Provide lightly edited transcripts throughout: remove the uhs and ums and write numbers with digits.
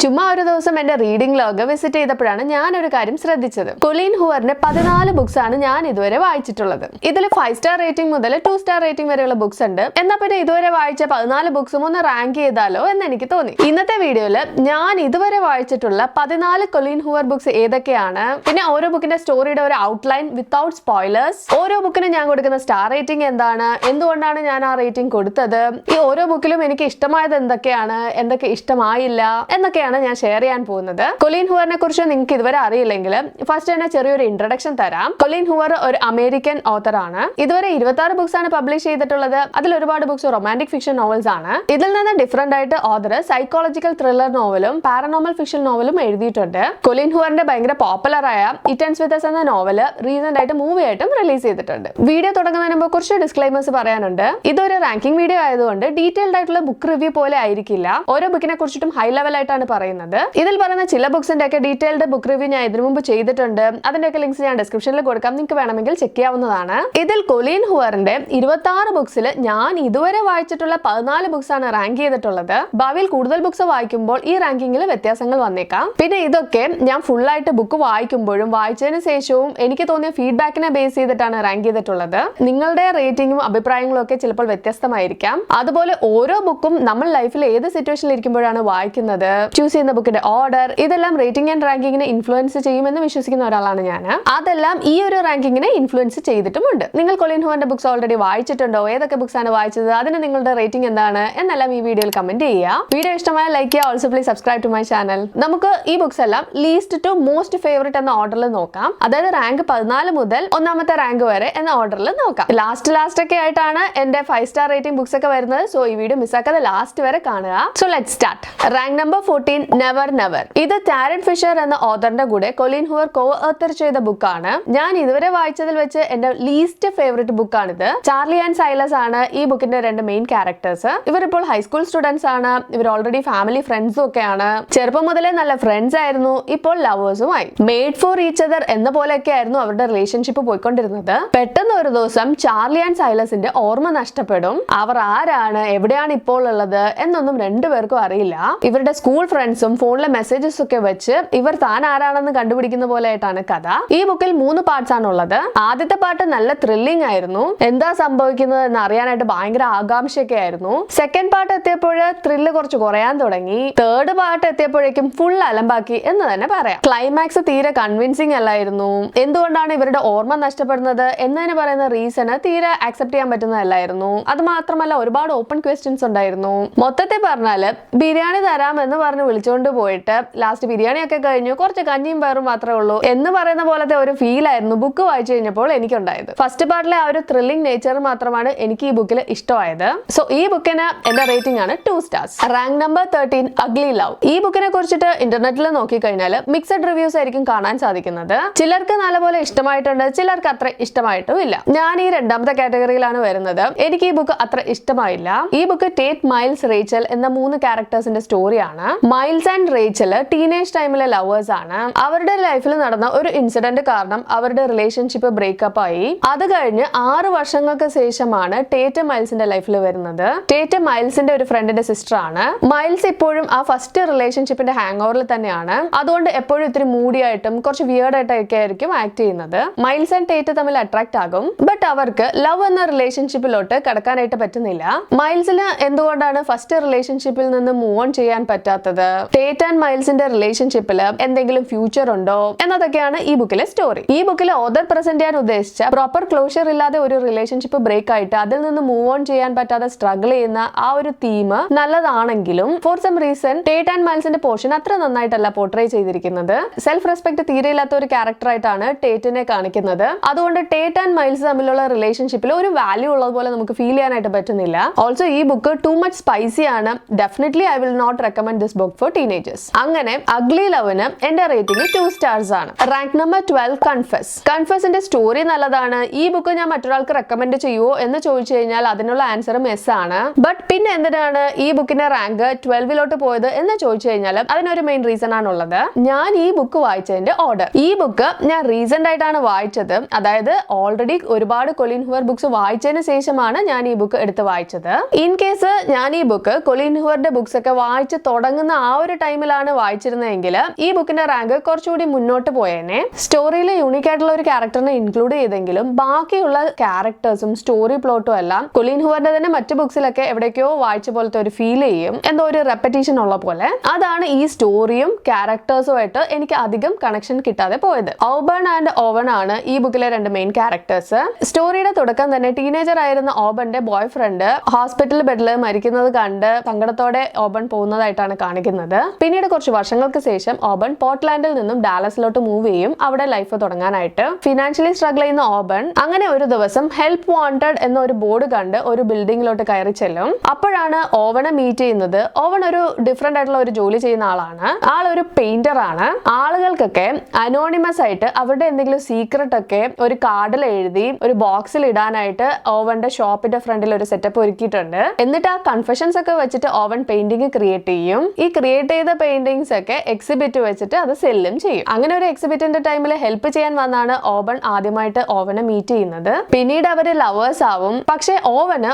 ചുമ്മാ ഒരു ദിവസം എന്റെ റീഡിംഗ് ലോഗ് വിസിറ്റ് ചെയ്തപ്പോഴാണ് ഞാൻ ഒരു കാര്യം ശ്രദ്ധിച്ചത്. കൊളീൻ ഹൂവറിന്റെ 14 ബുക്സ് ആണ് ഞാൻ ഇതുവരെ വായിച്ചിട്ടുള്ളത്. ഇതിൽ 5 സ്റ്റാർ റേറ്റിംഗ് മുതൽ 2 സ്റ്റാർ റേറ്റിംഗ് വരെയുള്ള ബുക്സ് ഉണ്ട്. എന്നാൽ പിന്നെ ഇതുവരെ വായിച്ച 14 ബുക്സും ഒന്ന് റാങ്ക് ചെയ്താലോ എന്ന് എനിക്ക് തോന്നി. ഇന്നത്തെ വീഡിയോയില് ഞാൻ ഇതുവരെ വായിച്ചിട്ടുള്ള 14 കൊളീൻ ഹൂവർ ബുക്സ് ഏതൊക്കെയാണ്, പിന്നെ ഓരോ ബുക്കിന്റെ സ്റ്റോറിയുടെ ഒരു ഔട്ട്ലൈൻ വിത്തൗട്ട് സ്പോയിലേഴ്സ്, ഓരോ ബുക്കിനും ഞാൻ കൊടുക്കുന്ന സ്റ്റാർ റേറ്റിംഗ് എന്താണ്, എന്തുകൊണ്ടാണ് ഞാൻ ആ റേറ്റിംഗ് കൊടുത്തത്, ഈ ഓരോ ബുക്കിലും എനിക്ക് ഇഷ്ടമായത് എന്തൊക്കെയാണ്, എന്തൊക്കെ ഇഷ്ടമായില്ല എന്നൊക്കെയാണ് ഞാൻ ഷെയർ ചെയ്യാൻ പോകുന്നത്. കൊളീൻ ഹൂവറിനെ കുറിച്ച് നിങ്ങൾക്ക് ഇതുവരെ അറിയില്ലെങ്കിൽ ഫസ്റ്റ് തന്നെ ചെറിയൊരു ഇൻട്രൊഡക്ഷൻ തരാം. കൊളീൻ ഹൂവർ ഒരു അമേരിക്കൻ ഓത്തർ ആണ്. ഇതുവരെ 26 ബുക്സ് ആണ് പബ്ലിഷ് ചെയ്തിട്ടുള്ളത്. അതിൽ ഒരുപാട് ബുക്സ് റൊമാന്റിക് ഫിക്ഷൻ നോവൽസ് ആണ്. ഇതിൽ നിന്ന് ഡിഫറെന്റ് ആയിട്ട് ഓതർ സൈക്കോളജിക്കൽ ത്രില്ലർ നോവലും പാരനോമൽ ഫിക്ഷൻ നോവലും എഴുതിയിട്ടുണ്ട്. കൊളീൻ ഹൂവറിന്റെ ഭയങ്കര പോപ്പുലർ ആയ ഇറ്റ് എൻഡ്സ് വിത്ത് അസ് എന്ന നോവല് റീസെന്റ് ആയിട്ട് മൂവി ആയിട്ടും റിലീസ് ചെയ്തിട്ടുണ്ട്. വീഡിയോ തുടങ്ങുന്നതിന് മുമ്പ് കുറച്ച് ഡിസ്ക്ലൈമേഴ്സ് പറയാനുണ്ട്. ഇതൊരു റാങ്കിംഗ് വീഡിയോ ആയതുകൊണ്ട് ഡീറ്റെയിൽഡ് ആയിട്ടുള്ള ബുക്ക് റിവ്യൂ പോലെ ആയിരിക്കില്ല. ഓരോ ബുക്കിനെ കുറിച്ചിട്ടും ഹൈ ലെവൽ ആയിട്ടാണ് പറയുന്നത്. ഇതിൽ പറയുന്ന ചില ബുക്സിന്റെ ഒക്കെ ഡീറ്റെയിൽഡ് ബുക്ക് റിവ്യൂ ഞാൻ ഇതിനു മുമ്പ് ചെയ്തിട്ടുണ്ട്. അതിന്റെയൊക്കെ ലിങ്ക്സ് ഞാൻ ഡിസ്ക്രിപ്ഷനിൽ കൊടുക്കാം, നിങ്ങൾക്ക് വേണമെങ്കിൽ ചെക്ക് ചെയ്യാവുന്നതാണ്. ഇതിൽ കൊളീൻ ഹൂവറിന്റെ 26 ബുക്സിൽ ഞാൻ ഇതുവരെ വായിച്ചിട്ടുള്ള 14 ബുക്സ് ആണ് റാങ്ക് ചെയ്തിട്ടുള്ളത്. ഭാവിയിൽ കൂടുതൽ ബുക്സ് വായിക്കുമ്പോൾ ഈ റാങ്കിങ്ങിൽ വ്യത്യാസങ്ങൾ വന്നേക്കാം. പിന്നെ ഇതൊക്കെ ഞാൻ ഫുൾ ആയിട്ട് ബുക്ക് വായിക്കുമ്പോഴും വായിച്ചതിന് ശേഷവും എനിക്ക് തോന്നിയ ഫീഡ്ബാക്കിനെ ബേസ് ചെയ്തിട്ടാണ് റാങ്ക് ചെയ്തിട്ടുള്ളത്. നിങ്ങളുടെ റേറ്റിംഗും അഭിപ്രായങ്ങളും ഒക്കെ ചിലപ്പോൾ വ്യത്യസ്തമായിരിക്കാം. അതുപോലെ ഓരോ ബുക്കും നമ്മൾ ലൈഫിൽ ഏത് സിറ്റുവേഷനിൽ ഇരിക്കുമ്പോഴാണ് വായിക്കുന്നത്, ചൂസ് ചെയ്യുന്ന ബുക്കിന്റെ ഓർഡർ, ഇതെല്ലാം റേറ്റിംഗ് ആൻഡ് റാങ്കിങ്ങിനെ ഇൻഫ്ലുവൻസ് ചെയ്യുമെന്ന് വിശ്വസിക്കുന്ന ഒരാളാണ് ഞാൻ. അതെല്ലാം ഈ ഒരു റാങ്കിങ്ങിനെ ഇൻഫ്ലുവൻസ് ചെയ്തിട്ടുമുണ്ട്. നിങ്ങൾ കൊളീൻ ഹൂവറിന്റെ ബുക്സ് ഓൾറെഡി വായിച്ചിട്ടുണ്ടോ, ഏതൊക്കെ ബുക്സ് ആണ് വായിച്ചത്, അതിന് നിങ്ങളുടെ റേറ്റിംഗ് എന്താണ് എന്നെല്ലാം ഈ വീഡിയോയിൽ കമന്റ് ചെയ്യുക. വീഡിയോ ഇഷ്ടമായ ലൈക്ക് ചെയ്യുക. Also please subscribe to my channel. നമുക്ക് ഈ ബുക്സ് എല്ലാം ലീസ്റ്റ് ടു മോസ്റ്റ് ഫേവറേറ്റ് എന്ന ഓർഡറിൽ നോക്കാം. അതായത് റാങ്ക് 14 മുതൽ ഒന്നാമത്തെ റാങ്ക് വരെ എന്ന ഓർഡറിൽ നോക്കാം. ലാസ്റ്റ് ഒക്കെ ആയിട്ടാണ് എന്റെ 5 സ്റ്റാർ റേറ്റിംഗ് ബുക്സ് ഒക്കെ വരുന്നത്. സോ ഈ വീഡിയോ മിസ്സാക്കാതെ ലാസ്റ്റ് വരെ കാണുക. So let's start. Rank number 14 never never. ഇത് ടാരൻ ഫിഷർ എന്ന ഓതറിന്റെ കൂടെ കൊളീൻ ഹൂവർ കോ-ഓത്തർ ചെയ്ത ബുക്കാണ്. ഞാൻ ഇതുവരെ വായിച്ചതിൽ വെച്ച് എന്റെ ലീസ്റ്റ് ഫേവറേറ്റ് ബുക്കാണിത്. ചാർലി ആൻഡ് സൈലസ് ആണ് ഈ ബുക്കിന്റെ 2 മെയിൻ ക്യാരക്ടേഴ്സ്. ഇവർ ഇപ്പോൾ ഹൈസ്കൂൾ സ്റ്റുഡൻസ് ആണ്. ഇവർ ഓൾറെഡി ഫാമിലി ഫ്രണ്ട്സും ഒക്കെയാണ്. ചെറുപ്പം മുതലേ നല്ല ഫ്രണ്ട്സ് ആയിരുന്നു, ഇപ്പോൾ ലവേഴ്സും ആയി. മെയ്ഡ് ഫോർ ഈച്ച് അതർ എന്ന പോലെയൊക്കെ ആയിരുന്നു അവരുടെ റിലേഷൻഷിപ്പ് പോയിക്കൊണ്ടിരുന്നത്. പെട്ടെന്ന് ഒരു ദിവസം ചാർലി ആൻഡ് സൈലസിന്റെ ഓർമ്മ നഷ്ടപ്പെടും. അവർ ആരാണ്, എവിടെയാണ് ഇപ്പോൾ ഉള്ളത് എന്നൊന്നും രണ്ടുപേർക്കും അറിയില്ല. ഇവരുടെ സ്കൂൾ ഫ്രണ്ട്സും ഫോണിലെ മെസ്സേജസ് ഒക്കെ വെച്ച് ഇവർ താൻ ആരാണെന്ന് കണ്ടുപിടിക്കുന്ന പോലെ ആയിട്ടാണ് കഥ. ഈ ബുക്കിൽ 3 പാർട്സ് ആണ് ഉള്ളത്. ആദ്യത്തെ പാർട്ട് നല്ല ത്രില്ലിംഗ് ആയിരുന്നു. എന്താ സംഭവിക്കുന്നത് എന്ന് അറിയാനായിട്ട് ഭയങ്കര ആകാംക്ഷയൊക്കെ ആയിരുന്നു. സെക്കൻഡ് പാർട്ട് എത്തിയപ്പോൾ ത്രില്ല് കുറച്ച് കുറയാൻ തുടങ്ങി. തേർഡ് പാർട്ട് എത്തിയപ്പോഴേക്കും ഫുൾ അലമ്പാക്കി എന്ന് തന്നെ പറയാം. ക്ലൈമാക്സ് തീരെ കൺവിൻസിംഗ് അല്ലായിരുന്നു. എന്തുകൊണ്ടാണ് ഇവരുടെ ഓർമ്മ നഷ്ടപ്പെടുന്നത് എന്നതിന് പറയുന്ന റീസണ് തീരെ ആക്സെപ്റ്റ് ചെയ്യാൻ പറ്റുന്നതല്ലായിരുന്നു. അത് മാത്രമല്ല ഒരുപാട് ഓപ്പൺ ക്വസ്റ്റ്യൻസ് ഉണ്ടായിരുന്നു. മൊത്തത്തിൽ പറഞ്ഞാല് ബിരിയാണി തരാം എന്ന് പറഞ്ഞ് വിളിച്ചുകൊണ്ട് പോയിട്ട് ലാസ്റ്റ് ബിരിയാണി ഒക്കെ കഴിഞ്ഞു, കുറച്ച് കഞ്ഞിയും പയറും മാത്രമേ ഉള്ളൂ എന്ന് പറയുന്ന പോലത്തെ ഒരു ഫീൽ ആയിരുന്നു ബുക്ക് വായിച്ചു കഴിഞ്ഞപ്പോൾ എനിക്കുണ്ടായത്. ഫസ്റ്റ് പാർട്ടിലെ ആ ഒരു ത്രില്ലിംഗ് നേച്ചർ മാത്രമാണ് എനിക്ക് ഈ ബുക്കിൽ ഇഷ്ടമായത്. സോ ഈ ബുക്കിന് എന്റെ റേറ്റിംഗ് ആണ് 2 stars. Rank number 13 ugly love. ഈ ബുക്കിനെ കുറിച്ചിട്ട് ഇന്റർനെറ്റിൽ നോക്കിക്കഴിഞ്ഞാൽ മിക്സഡ് റിവ്യൂസ് ആയിരിക്കും കാണാൻ സാധിക്കുന്നത്. ചിലർക്ക് നല്ലപോലെ ഇഷ്ടമായിട്ടുണ്ട്, ചിലർക്ക് അത്ര ഇഷ്ടമായിട്ടും ഇല്ല. ഞാൻ ഈ രണ്ടാമത്തെ കാറ്റഗറിയിലാണ് വരുന്നത്. എനിക്ക് ഈ ബുക്ക് അത്ര ഇഷ്ടമായില്ല. ഈ ബുക്ക് ടേറ്റ്, മൈൽസ്, റേച്ചൽ എന്ന 3 ക്യാരക്ടേഴ്സിന്റെ സ്റ്റോറിയാണ്. മൈൽസ് ആൻഡ് റേച്ചൽ ടീനേജ് ടൈമിലെ ലവേഴ്സ് ആണ്. അവരുടെ ലൈഫിൽ നടന്ന ഒരു ഇൻസിഡന്റ് കാരണം അവരുടെ റിലേഷൻഷിപ്പ് ബ്രേക്കപ്പ് ആയി. അത് കഴിഞ്ഞ് 6 വർഷങ്ങൾക്ക് ശേഷമാണ് ടേറ്റ് മൈൽസിന്റെ ലൈഫിൽ വരുന്നത്. ടേറ്റ് മൈൽസിന്റെ ഒരു ഫ്രണ്ടിന്റെ സിസ്റ്റർ ആണ്. മൈൽസ് ഇപ്പോഴും ആ ഫസ്റ്റ് റിലേഷൻഷിപ്പിന്റെ ഹാങ് ഓവറിൽ തന്നെയാണ്. അതുകൊണ്ട് എപ്പോഴും ഇത്തിരി മൂഡിയായിട്ടും കുറച്ച് വിയേർഡ് ആയിട്ടൊക്കെ ആയിരിക്കും ആക്ട് ചെയ്യുന്നത്. മൈൽസ് ആൻഡ് ടേറ്റ് തമ്മിൽ അട്രാക്ട് ആകും. ബട്ട് അവർക്ക് ലവ് എന്ന റിലേഷൻഷിപ്പിലോട്ട് കടക്കാനായിട്ട് പറ്റുന്നില്ല. മൈൽസിന് എന്തുകൊണ്ടാണ് ഫസ്റ്റ് റിലേഷൻഷിപ്പിൽ നിന്ന് മൂവ് ഓൺ ചെയ്യാൻ പറ്റാത്തത്, ടേറ്റ് ആൻഡ് മൈൽസിന്റെ റിലേഷൻഷിപ്പിൽ എന്തെങ്കിലും ഫ്യൂച്ചർ ഉണ്ടോ എന്നതൊക്കെയാണ് ഈ ബുക്കിലെ സ്റ്റോറി. ഈ ബുക്കിലെ ഓതർ പ്രസന്റ് ചെയ്യാൻ ഉദ്ദേശിച്ച പ്രോപ്പർ ക്ലോഷർ ഇല്ലാതെ ഒരു റിലേഷൻഷിപ്പ് ബ്രേക്ക് ആയിട്ട് അതിൽ നിന്ന് മൂവ് ഓൺ ചെയ്യാൻ പറ്റാതെ സ്ട്രഗിൾ ചെയ്യുന്ന ആ ഒരു തീം നല്ലതാണെങ്കിലും for some reason Tate and മൈൽസിന്റെ പോർഷൻ അത്ര നന്നായിട്ടല്ല പോർട്രേ ചെയ്തിരിക്കുന്നത്. സെൽഫ് റെസ്പെക്ട് തീരെ ഇല്ലാത്ത ഒരു ക്യാരക്ടർ ആയിട്ടാണ് ടേറ്റിനെ കാണിക്കുന്നത്. അതുകൊണ്ട് ടേറ്റ് ആൻഡ് മൈൽസ് തമ്മിലുള്ള റിലേഷൻഷിപ്പിൽ ഒരു വാല്യൂ ഉള്ളതുപോലെ നമുക്ക് ഫീൽ ചെയ്യാനായിട്ട് പറ്റുന്നില്ല. ഓൾസോ ഈ ബുക്ക് ടു മച്ച് സ്പൈസി ആണ്. Definitely I will not recommend this book for teenagers. അങ്ങനെ അഗ്ലി ലവിന് എന്റെ റേറ്റിംഗ് 2 സ്റ്റാർസ് ആണ്. Rank number 12 Confess. കൺഫസിന്റെ സ്റ്റോറി നല്ലതാണ്. ഈ ബുക്ക് ഞാൻ മറ്റൊരാൾക്ക് റെക്കമെൻഡ് ചെയ്യുമോ എന്ന് ചോദിച്ചു കഴിഞ്ഞാൽ അതിനുള്ള ആൻസറും യെസ് ആണ്. ബട്ട് പിന്നെ എന്തിനാണ് ഈ ബുക്കിന്റെ റാങ്ക് 12ലോട്ട് പോയത് എന്ന് ചോദിച്ചു കഴിഞ്ഞാൽ അതിനൊരു മെയിൻ റീസൺ ആണുള്ളത്. ഞാൻ ഈ ബുക്ക് വായിച്ചതിന്റെ ഓർഡർ. ഈ ബുക്ക് ഞാൻ റീസെന്റ് ആയിട്ടാണ് വായിച്ചത്. അതായത് ഓൾറെഡി ഒരുപാട് കൊളീൻ ഹൂവർ ബുക്സ് വായിച്ചതിന് ശേഷമാണ് ഞാൻ ഈ ബുക്ക് എടുത്ത് വായിച്ചത്. ഇൻ കേസ് ഞാൻ ഈ ബുക്ക് കൊളീൻ ഹൂവറിന്റെ ബുക്സ് ഒക്കെ വായിച്ച് തുടങ്ങുന്ന ആ ഒരു ടൈമിലാണ് വായിച്ചിരുന്നതെങ്കിൽ ഈ ബുക്കിന്റെ റാങ്ക് കുറച്ചുകൂടി മുന്നോട്ട് പോയേനെ. സ്റ്റോറിയിൽ യൂണിക് ആയിട്ടുള്ള ഒരു ക്യാരക്ടറിനെ ഇൻക്ലൂഡ് ചെയ്തെങ്കിലും ബാക്കിയുള്ള ക്യാരക്ടേഴ്സും സ്റ്റോറി പ്ലോട്ടും എല്ലാം കൊളീൻ ഹൂവറിന്റെ തന്നെ മറ്റു ബുക്സിലൊക്കെ എവിടേക്കോ വായിച്ച പോലത്തെ ഒരു ഫീൽ ചെയ്യും, എന്തോ ഒരു റെപ്പറ്റീഷൻ ഉള്ള പോലെ. അതാണ് ഈ സ്റ്റോറിയും ക്യാരക്ടേഴ്സുമായിട്ട് എനിക്ക് അധികം കണക്ഷൻ കിട്ടാതെ പോയത്. ഓബൺ ആൻഡ് ഓവൺ ആണ് ഈ ബുക്കിലെ രണ്ട് മെയിൻ ക്യാരക്ടേഴ്സ്. സ്റ്റോറിയുടെ തുടക്കം തന്നെ ടീനേജർ ആയിരുന്ന ഓബന്റെ ബോയ് ഫ്രണ്ട് ഹോസ്പിറ്റൽ ബെഡിൽ മരിക്കുന്നത് കണ്ട് സങ്കടത്തോടെ ഓബൺ പോകുന്നതായിട്ടാണ് കാണിക്കുന്നത്. പിന്നീട് കുറച്ച് വർഷങ്ങൾക്ക് ശേഷം ഓബൺ പോർട്ട്ലാൻഡിൽ നിന്നും ഡാലസിലോട്ട് മൂവ് ചെയ്യും, അവിടെ ലൈഫ് തുടങ്ങാനായിട്ട്. ഫിനാൻഷ്യലി സ്ട്രഗിൾ ചെയ്യുന്ന ഓബൺ അങ്ങനെ ഒരു ദിവസം ഹെൽപ്പ് വാണ്ടഡ് എന്ന ഒരു ബോർഡ് കണ്ട് ഒരു ബിൽഡിംഗിലോട്ട് കയറി ചെല്ലും. അപ്പോഴാണ് ഓവനെ മീറ്റ് ചെയ്യുന്നത്. ഓവൻ ഒരു ഡിഫറെന്റ് ആയിട്ടുള്ള ഒരു ജോലി ചെയ്യുന്ന ആളാണ്. ആളൊരു പെയിന്റർ ആണ്. ആളുകൾക്കൊക്കെ അനോണിമസ് ആയിട്ട് അവരുടെ എന്തെങ്കിലും സീക്രട്ട് ഒക്കെ ഒരു കാർഡിൽ എഴുതി ഒരു ബോക്സിൽ ഇടാനായിട്ട് ഓവന്റെ ഷോപ്പിന്റെ ഫ്രണ്ടിൽ ഒരു സെറ്റപ്പ് ഒരുക്കിയിട്ടുണ്ട്. എന്നിട്ട് ആ കൺഫെഷൻസ് ഒക്കെ വെച്ചിട്ട് ഓവൻ പെയിന്റിംഗ് ക്രിയേറ്റ് ചെയ്യും. ഈ ക്രിയേറ്റ് ചെയ്ത പെയിന്റിങ്സ് ഒക്കെ എക്സിബിറ്റ് വെച്ചിട്ട് അത് സെല്ലും ചെയ്യും. അങ്ങനെ ഒരു എക്സിബിറ്റിന്റെ ടൈമിൽ ഹെൽപ്പ് ചെയ്യാൻ വന്നാണ് ഓവൻ ആദ്യമായിട്ട് ഓവനെ മീറ്റ് ചെയ്യുന്നത്. പിന്നീട് അവര് ലവേഴ്സ് ആവും. പക്ഷെ ഓവന്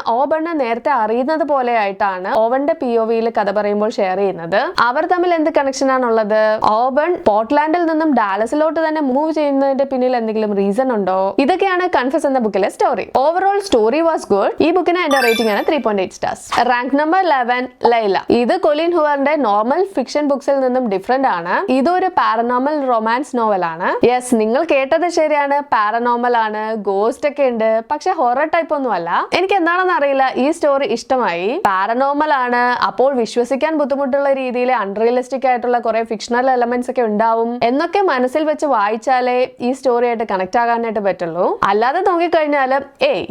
നേരത്തെ അറിയുന്നത് പോലെ ആയിട്ടാണ് ഓവന്റെ POVയിൽ കഥ പറയുമ്പോൾ ഷെയർ ചെയ്യുന്നത്. അവർ തമ്മിൽ എന്ത് കണക്ഷൻ ആണുള്ളത്? ഓവൻ പോർട്ട്ലാൻഡിൽ നിന്നും ഡാലസിലോട്ട് തന്നെ മൂവ് ചെയ്യുന്നതിന്റെ പിന്നിൽ എന്തെങ്കിലും റീസൺ ഉണ്ടോ? ഇതൊക്കെയാണ് കൺഫസ് എന്ന ബുക്കിലെ story. Overall story was good. ഈ ബുക്കിന് എന്റെ റേറ്റിംഗ് ആണ് 3.8 stars. Rank number 11 Laila. ഇത് കൊലിൻ ഹൂവറിന്റെ നോർമൽ ഫിക്ഷൻ ബുക്സിൽ നിന്നും ഡിഫറെന്റ് ആണ്. ഇതൊരു പാരനോമൽ റൊമാൻസ് നോവൽ ആണ്. യെസ്, നിങ്ങൾ കേട്ടത് ശരിയാണ്, പാരനോമൽ ആണ്, ഗോസ്റ്റ് ഒക്കെ ഉണ്ട്, പക്ഷെ ഹൊറർ ടൈപ്പ് ഒന്നും അല്ല. എനിക്ക് എന്താണെന്ന് അറിയില്ല, ഈ സ്റ്റോറി ഇഷ്ടമായി. പാരനോമൽ ആണ്, അപ്പോൾ വിശ്വസിക്കാൻ ബുദ്ധിമുട്ടുള്ള രീതിയിൽ അൺറിയലിസ്റ്റിക് ആയിട്ടുള്ള കുറെ ഫിക്ഷണൽ എലമെന്റ്സ് ഒക്കെ ഉണ്ടാവും എന്നൊക്കെ മനസ്സിൽ വെച്ച് വായിച്ചാലേ ഈ സ്റ്റോറി ആയിട്ട് കണക്ട് ആകാനായിട്ട് പറ്റുള്ളൂ. അല്ലാതെ നോക്കിക്കഴിഞ്ഞാല്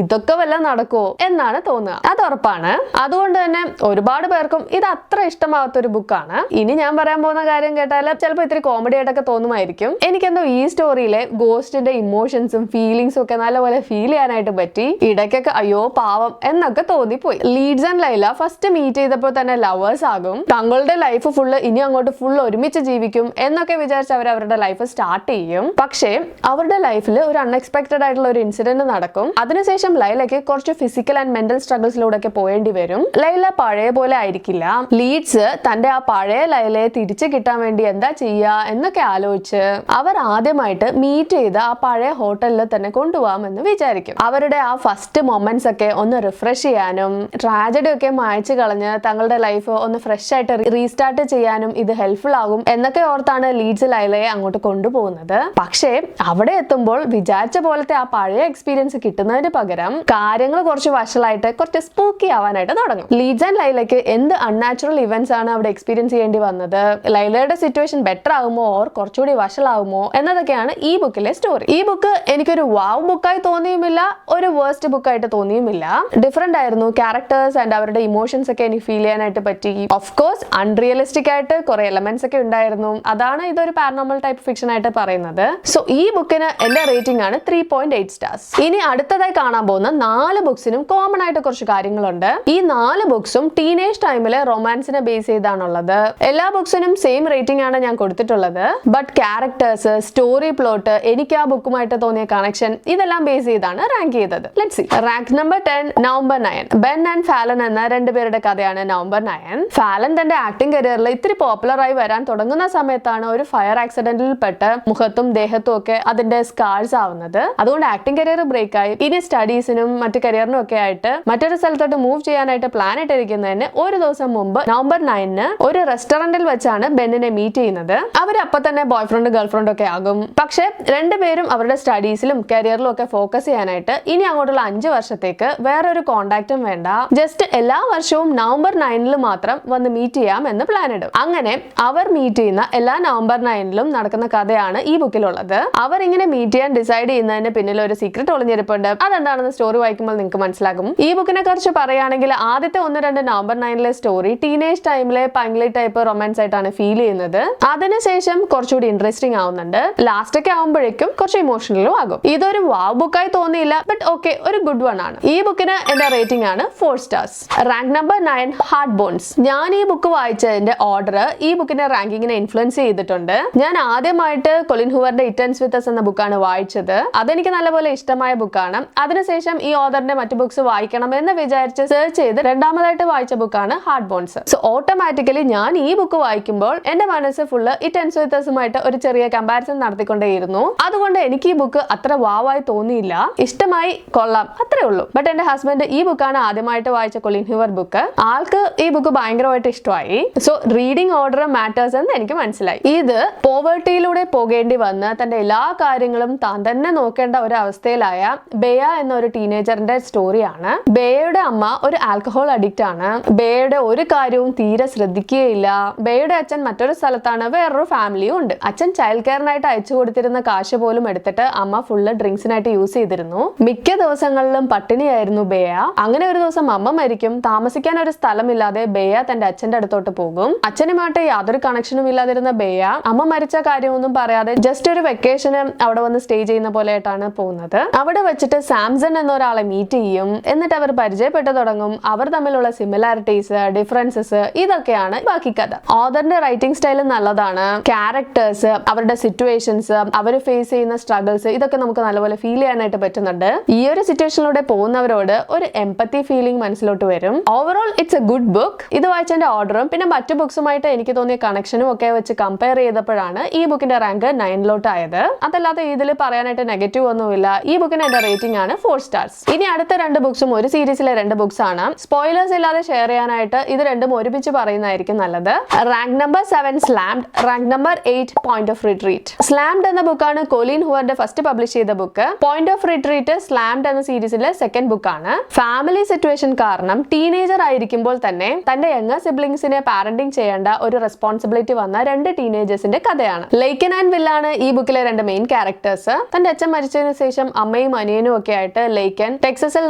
ഇതൊക്കെ വല്ല നടക്കുമോ എന്നാണ് തോന്നുക. അത് ഉറപ്പാണ്. അതുകൊണ്ട് തന്നെ ഒരുപാട് പേർക്കും ഇത് അത്ര ഇഷ്ടമാവാത്ത ഒരു ബുക്കാണ്. ഇനി ഞാൻ പറയാൻ പോകുന്ന കാര്യം കേട്ടാൽ ചിലപ്പോൾ ഇത്തിരി കോമഡി ആയിട്ടൊക്കെ തോന്നുമായിരിക്കും. എനിക്കെന്തോ ഈ സ്റ്റോറിയിലെ ഗോസ്റ്റിന്റെ ഇമോഷൻസും ഫീലിംഗ്സും ഒക്കെ നല്ലപോലെ ഫീൽ ചെയ്യാനായിട്ട് പറ്റി. ഇടയ്ക്കൊക്കെ അയ്യോ പാവം എന്നൊക്കെ തോന്നിപ്പോയി. Leeds and Layla first meet ചെയ്തപ്പോൾ തന്നെ ലവേഴ്സ് ആകും. തങ്ങളുടെ ലൈഫ് ഫുള്ള് ഇനി അങ്ങോട്ട് ഫുള്ള് ഒരുമിച്ച് ജീവിക്കും എന്നൊക്കെ വിചാരിച്ച് അവർ അവരുടെ ലൈഫ് സ്റ്റാർട്ട് ചെയ്യും. പക്ഷേ അവരുടെ ലൈഫിൽ ഒരു അൺഎക്സ്പെക്ടഡ് ആയിട്ടുള്ള ഒരു ഇൻസിഡന്റ് നടക്കും. അതിനുശേഷം ലൈലയ്ക്ക് കുറച്ച് ഫിസിക്കൽ ആൻഡ് മെന്റൽ സ്ട്രഗിൾസിലൂടെ ഒക്കെ പോയേണ്ടി വരും. ലൈല പഴയ പോലെ ആയിരിക്കില്ല. ലീഡ്സ് തന്റെ ആ പഴയ ലൈലയെ തിരിച്ചു കിട്ടാൻ വേണ്ടി എന്താ ചെയ്യുക എന്നൊക്കെ ആലോചിച്ച് അവർ ആദ്യമായിട്ട് മീറ്റ് ചെയ്ത് ആ പഴയ ഹോട്ടലിൽ തന്നെ കൊണ്ടുപോകാമെന്ന് വിചാരിക്കും. അവരുടെ ആ ഫസ്റ്റ് മൊമെന്റ്സ് ഒക്കെ ഒന്ന് റിഫ്രഷ് ചെയ്യാനും ട്രാജഡി ഒക്കെ മായ്ച്ചു കളഞ്ഞ് തങ്ങളുടെ ലൈഫ് ഒന്ന് ഫ്രഷ് ആയിട്ട് റീസ്റ്റാർട്ട് ചെയ്യാനും ഇത് ഹെൽപ്ഫുൾ ആകും എന്നൊക്കെ ഓർത്താണ് ലീഡ്സ് ലൈലയെ അങ്ങോട്ട് കൊണ്ടുപോകുന്നത്. പക്ഷേ അവിടെ എത്തുമ്പോൾ വിചാരിച്ച പോലത്തെ ആ പഴയ എക്സ്പീരിയൻസ് കിട്ടുന്നതിന് പകരം കാര്യങ്ങൾ കുറച്ച് വഷളായിട്ട് കുറച്ച് സ്പൂക്കി ആവാനായിട്ട് തുടങ്ങും. ലീഡ്സ് ആൻഡ് ലൈലയ്ക്ക് എന്ത് അൺനാച്ചുറൽ ഇവന്റ്സ് ആണ് അവിടെ എക്സ്പീരിയൻസ് ചെയ്യേണ്ടി വന്നത്, ലൈലയുടെ സിറ്റുവേഷൻ ബെറ്റർ ആകുമോ ഓർ കുറച്ചുകൂടി വഷളാകുമോ എന്നതൊക്കെയാണ് ഈ ബുക്കിലെ സ്റ്റോറി. ഈ ബുക്ക് എനിക്കൊരു വാവ് ബുക്കായി തോന്നിയുമില്ല, ഒരു വേസ്റ്റ് ബുക്കായിട്ട് തോന്നിയുമില്ല. ഡിഫറെന്റ് ആയിരുന്നു. ക്യാരക്ടേഴ്സ് ആൻഡ് അവരുടെ ഇമോഷൻസ് ഒക്കെ എനിക്ക് ഫീൽ ചെയ്യാനായിട്ട് പറ്റി. ഓഫ് കോഴ്സ് അൺറിയലിസ്റ്റിക് ആയിട്ട് കുറെ എലമെന്റ്സ് ഒക്കെ ഉണ്ടായിരുന്നു. അതാണ് ഇതൊരു പാരനോമൽ ടൈപ്പ് ഫിക്ഷൻ ആയിട്ട് പറയുന്നത്. സോ ഈ ബുക്കിന് എന്റെ റേറ്റിംഗ് ആണ് 3.8 stars. ഇനി അടുത്തതായി കാണാൻ പോകുന്ന 4 ബുക്സിനും കോമൺ ആയിട്ട് കുറച്ച് കാര്യങ്ങളുണ്ട്. ഈ 4 ബുക്സും ടീനേജ് ടൈമിലെ റൊമാൻസിനെ ബേസ് ചെയ്താണുള്ളത്. എല്ലാ ബുക്സിനും സെയിം റേറ്റിംഗ് ആണ് ഞാൻ കൊടുത്തിട്ടുള്ളത്. ബട്ട് ക്യാരക്ടേഴ്സ്, സ്റ്റോറി പ്ലോട്ട്, എനിക്ക് ആ ബുക്കുമായിട്ട് തോന്നിയ കണക്ഷൻ ഇതെല്ലാം ബേസ് ചെയ്താണ് റാങ്ക് ചെയ്തത്. Let's see. Rank number 10 November 9. Ben and Fallon എന്ന 2 പേരുടെ കഥയാണ് നവംബർ 9. ഫാലൻ തന്റെ ആക്ടിംഗ് കരിയറിൽ ഇത്തിരി പോപ്പുലർ ആയി വരാൻ തുടങ്ങുന്ന സമയത്താണ് ഒരു ഫയർ ആക്സിഡന്റിൽ പെട്ട് മുഖത്തും ദേഹത്തും ഒക്കെ അതിന്റെ സ്കാർസ് ആവുന്നത്. അതുകൊണ്ട് ആക്ടിംഗ് കരിയർ ബ്രേക്ക് ആയി. ഇനി സ്റ്റഡീസിനും മറ്റു കരിയറിനും ഒക്കെ ആയിട്ട് മറ്റൊരു സ്ഥലത്തോട്ട് മൂവ് ചെയ്യാനായിട്ട് പ്ലാൻ ഇട്ടിരിക്കുന്നതിന് ഒരു ദിവസം മുമ്പ് നവംബർ 9 ഒരു റെസ്റ്റോറന്റിൽ വെച്ചാണ് ബെന്നിനെ മീറ്റ് ചെയ്യുന്നത്. അവർ അപ്പൊ തന്നെ ബോയ് ഫ്രണ്ട് ഗേൾ ഫ്രണ്ട് ഒക്കെ ആകും. പക്ഷെ രണ്ടുപേരും അവരുടെ സ്റ്റഡീസിലും കരിയറിലും ഒക്കെ ഫോക്കസ് ചെയ്യാനായിട്ട് ഇനി അങ്ങോട്ടുള്ള 5 വർഷത്തേക്ക് വേറൊരു കോണ്ടാക്റ്റും വേണ്ട, ജസ്റ്റ് എല്ലാ വർഷവും നവംബർ 9 മാത്രം വന്ന് മീറ്റ് ചെയ്യാം എന്ന് പ്ലാൻ ഇടും. അങ്ങനെ അവർ മീറ്റ് ചെയ്യുന്ന എല്ലാ നവംബർ 9 നടക്കുന്ന കഥയാണ് ഈ ബുക്കിലുള്ളത്. അവർ ഇങ്ങനെ മീറ്റ് ചെയ്യാൻ ഡിസൈഡ് ചെയ്യുന്നതിന് പിന്നിൽ ഒരു സീക്രട്ട് ഒളിഞ്ഞിരിപ്പുണ്ട്. അതെന്താണെന്ന് സ്റ്റോറി വായിക്കുമ്പോൾ നിങ്ങൾക്ക് മനസ്സിലാകും. ഈ ബുക്കിനെ കുറിച്ച് പറയുകയാണെങ്കിൽ ആദ്യത്തെ 1-2 നവംബർ 9 സ്റ്റോറി ടീനേജ് ടൈമിലെ പൈങ്ലി ടൈപ്പ് റൊമാൻസ് ആയിട്ടാണ് ഫീൽ ചെയ്യുന്നത്. അതിനുശേഷം കുറച്ചുകൂടി ഇൻട്രസ്റ്റിംഗ് ആവുന്നുണ്ട്. ലാസ്റ്റ് ഒക്കെ ആവുമ്പോഴേക്കും കുറച്ച് ഇമോഷണലും ആകും. ഇതൊരു വാവ് ബുക്കായി തോന്നിയില്ല, ബട്ട് ഓക്കെ, ഒരു ഗുഡ് വൺ ആണ്. ഈ ബുക്കിന് എന്റെ റേറ്റിംഗ് ആണ് 4 stars. Rank number 9 heart bones. ഞാൻ ഈ ബുക്ക് വായിച്ചതിന്റെ ഓർഡർ ഈ ബുക്കിന്റെ റാങ്കിങ്ങിനെ ഇൻഫ്ലുവൻസ് ചെയ്തിട്ടുണ്ട്. ഞാൻ ആദ്യമായിട്ട് കൊലിൻ ഹൂവറിന്റെ ഇറ്റ് എൻഡ്സ് വിത്ത് അസ് എന്ന ബുക്കാണ് വായിച്ചത്. അതെനിക്ക് നല്ലപോലെ ഇഷ്ടമായ ബുക്കാണ്. അതിനുശേഷം ഈ ഓഥറിന്റെ മറ്റു ബുക്സ് വായിക്കണം എന്ന് വിചാരിച്ച് സെർച്ച് ചെയ്ത് രണ്ടാമതായിട്ട് വായിച്ച ബുക്കാണ് ഹാർട്ട് ബോൺസ്. സോ ഓട്ടോമാറ്റിക്കലി ഞാൻ ഈ ബുക്ക് വായിക്കുമ്പോൾ എന്റെ മനസ്സ് ഫുള്ള് ഇറ്റ് എൻഡ്സ് വിത്ത് അസുമായിട്ട് ഒരു ചെറിയ കമ്പാരിസൺ നടത്തിക്കൊണ്ടേയിരുന്നു. അതുകൊണ്ട് എനിക്ക് ഈ ബുക്ക് അത്ര വാവായി തോന്നിയില്ല. ഇഷ്ടമായി, കൊള്ളാം, അത്രേ ഉള്ളൂ. ബട്ട് എന്റെ ഹസ്ബൻഡ് ഈ ബുക്കാണ് ആദ്യമായിട്ട് വായിച്ച കൊളീൻ ഹൂവർ ബുക്ക്. ആൾക്ക് ഈ ബുക്ക് ഭയങ്കരമായിട്ട് ഇഷ്ടമായി. സോ റീഡിംഗ് ഓർഡർ മാറ്റേഴ്സ് എന്ന് എനിക്ക് മനസ്സിലായി. ഇത് പോവേർട്ടിയിലൂടെ പോകേണ്ടി വന്ന് തന്റെ എല്ലാ കാര്യങ്ങളും താൻ തന്നെ നോക്കേണ്ട ഒരു അവസ്ഥയിലായ ബേയ എന്ന ഒരു ടീനേജറിന്റെ സ്റ്റോറിയാണ്. ബേയയുടെ അമ്മ ഒരു ആൽക്കഹോൾ അഡിക്റ്റ് ആണ്. ബേയയുടെ ഒരു കാര്യവും തീരെ ശ്രദ്ധിക്കുകയില്ല. ബേയയുടെ അച്ഛൻ മറ്റൊരു സ്ഥലത്താണ്, വേറൊരു ഫാമിലിയും ഉണ്ട്. അച്ഛൻ ചൈൽഡ് കെയറിനായിട്ട് അയച്ചു കൊടുത്തിരുന്ന കാശ് പോലും എടുത്തിട്ട് അമ്മ ഫുള്ള് ഡ്രിങ്ക്സിനായിട്ട് യൂസ് ചെയ്തിരുന്നു. മിക്ക ദിവസങ്ങളിലും പട്ടിണിയായിരുന്നു ബേയ. അങ്ങനെ ഒരു ദിവസം അമ്മ മരിക്കും. താമസിക്കാൻ ഒരു സ്ഥലമില്ലാതെ ബേയ തന്റെ അച്ഛന്റെ അടുത്തോട്ട് പോകും. അച്ഛനുമായിട്ട് യാതൊരു കണക്ഷനും ഇല്ലാതിരുന്ന ബേയ അമ്മ മരിച്ച കാര്യമൊന്നും പറയാതെ ജസ്റ്റ് ഒരു വെക്കേഷന് അവിടെ വന്ന് സ്റ്റേ ചെയ്യുന്ന പോലെയായിട്ടാണ് പോകുന്നത്. അവിടെ വെച്ചിട്ട് സാംസൺ എന്ന ഒരാളെ മീറ്റ് ചെയ്യും. എന്നിട്ട് അവർ പരിചയപ്പെട്ടു തുടങ്ങും. അവർ തമ്മിലുള്ള സിമിലാരിറ്റീസ്, ഡിഫറൻസസ്, ഇതൊക്കെയാണ് ബാക്കി കഥ. ഓഥറിന്റെ റൈറ്റിംഗ് സ്റ്റൈൽ നല്ലതാണ്. ക്യാരക്ടേഴ്സ്, അവരുടെ സിറ്റുവേഷൻസ്, അവർ ഫേസ് ചെയ്യുന്ന സ്ട്രഗിൾസ്, ഇതൊക്കെ നമുക്ക് നല്ലപോലെ ഫീൽ ചെയ്യാനായിട്ട് പറ്റുന്നുണ്ട്. ഈ ഒരു സിറ്റുവേഷനിലൂടെ പോകുന്നവരോട് ഒരു എംപത്തി ഫീലിംഗ് മനസ്സിലോട്ട് വരും. Overall it's A good book. ഇത് വായിച്ചതിന്റെ ഓർഡറും പിന്നെ മറ്റു ബുക്സുമായിട്ട് എനിക്ക് തോന്നിയ കണക്ഷനും ഒക്കെ വെച്ച് കമ്പയർ ചെയ്തപ്പോഴാണ് ഈ ബുക്കിന്റെ റാങ്ക് 9 ആയത്. അതല്ലാതെ ഇതിൽ പറയാനായിട്ട് നെഗറ്റീവ് ഒന്നുമില്ല. ഈ ബുക്കിന് എന്റെ റേറ്റിംഗ് ആണ് 4 stars. ഇനി അടുത്ത 2 ബുക്സും ഒരു സീരീസിലെ 2 ബുക്സ് ആണ്. സ്പോയിലേഴ്സ് ഇല്ലാതെ ഷെയർ ചെയ്യാനായിട്ട് ഇത് രണ്ടും ഒരുമിച്ച് പറയുന്നതായിരിക്കും നല്ലത്. Rank number 7 Slammed, rank number 8 point of retreat. Slammed എന്ന ബുക്കാണ് കൊലീൻ ഹൂവറിന്റെ ഫസ്റ്റ് പബ്ലിഷ് ചെയ്ത book. Point of retreat Slammed എന്ന സീരീസിലെ സെക്കൻഡ് ബുക്കാണ്. ഫാമിലി സിറ്റുവേഷൻ കാരണം ടീനേജർ ആയിരിക്കുമ്പോൾ തന്നെ തന്റെ യങ്ങർ സിബ്ലിംഗ്സിനെ പാരന്റിംഗ് ചെയ്യേണ്ട ഒരു റെസ്പോൺസിബിലിറ്റി വന്ന 2 ടീനേജേഴ്സിന്റെ കഥയാണ്. ലെയ്ക്കൻ ആൻഡ് വില്ലാണ് ഈ ബുക്കിലെ 2 മെയിൻ ക്യാരക്ടേഴ്സ്. തന്റെ അച്ഛൻ മരിച്ചതിന് ശേഷം അമ്മയും അനിയനും ഒക്കെ ആയിട്ട് ലെയ്ക്കൻ ടെക്സസിൽ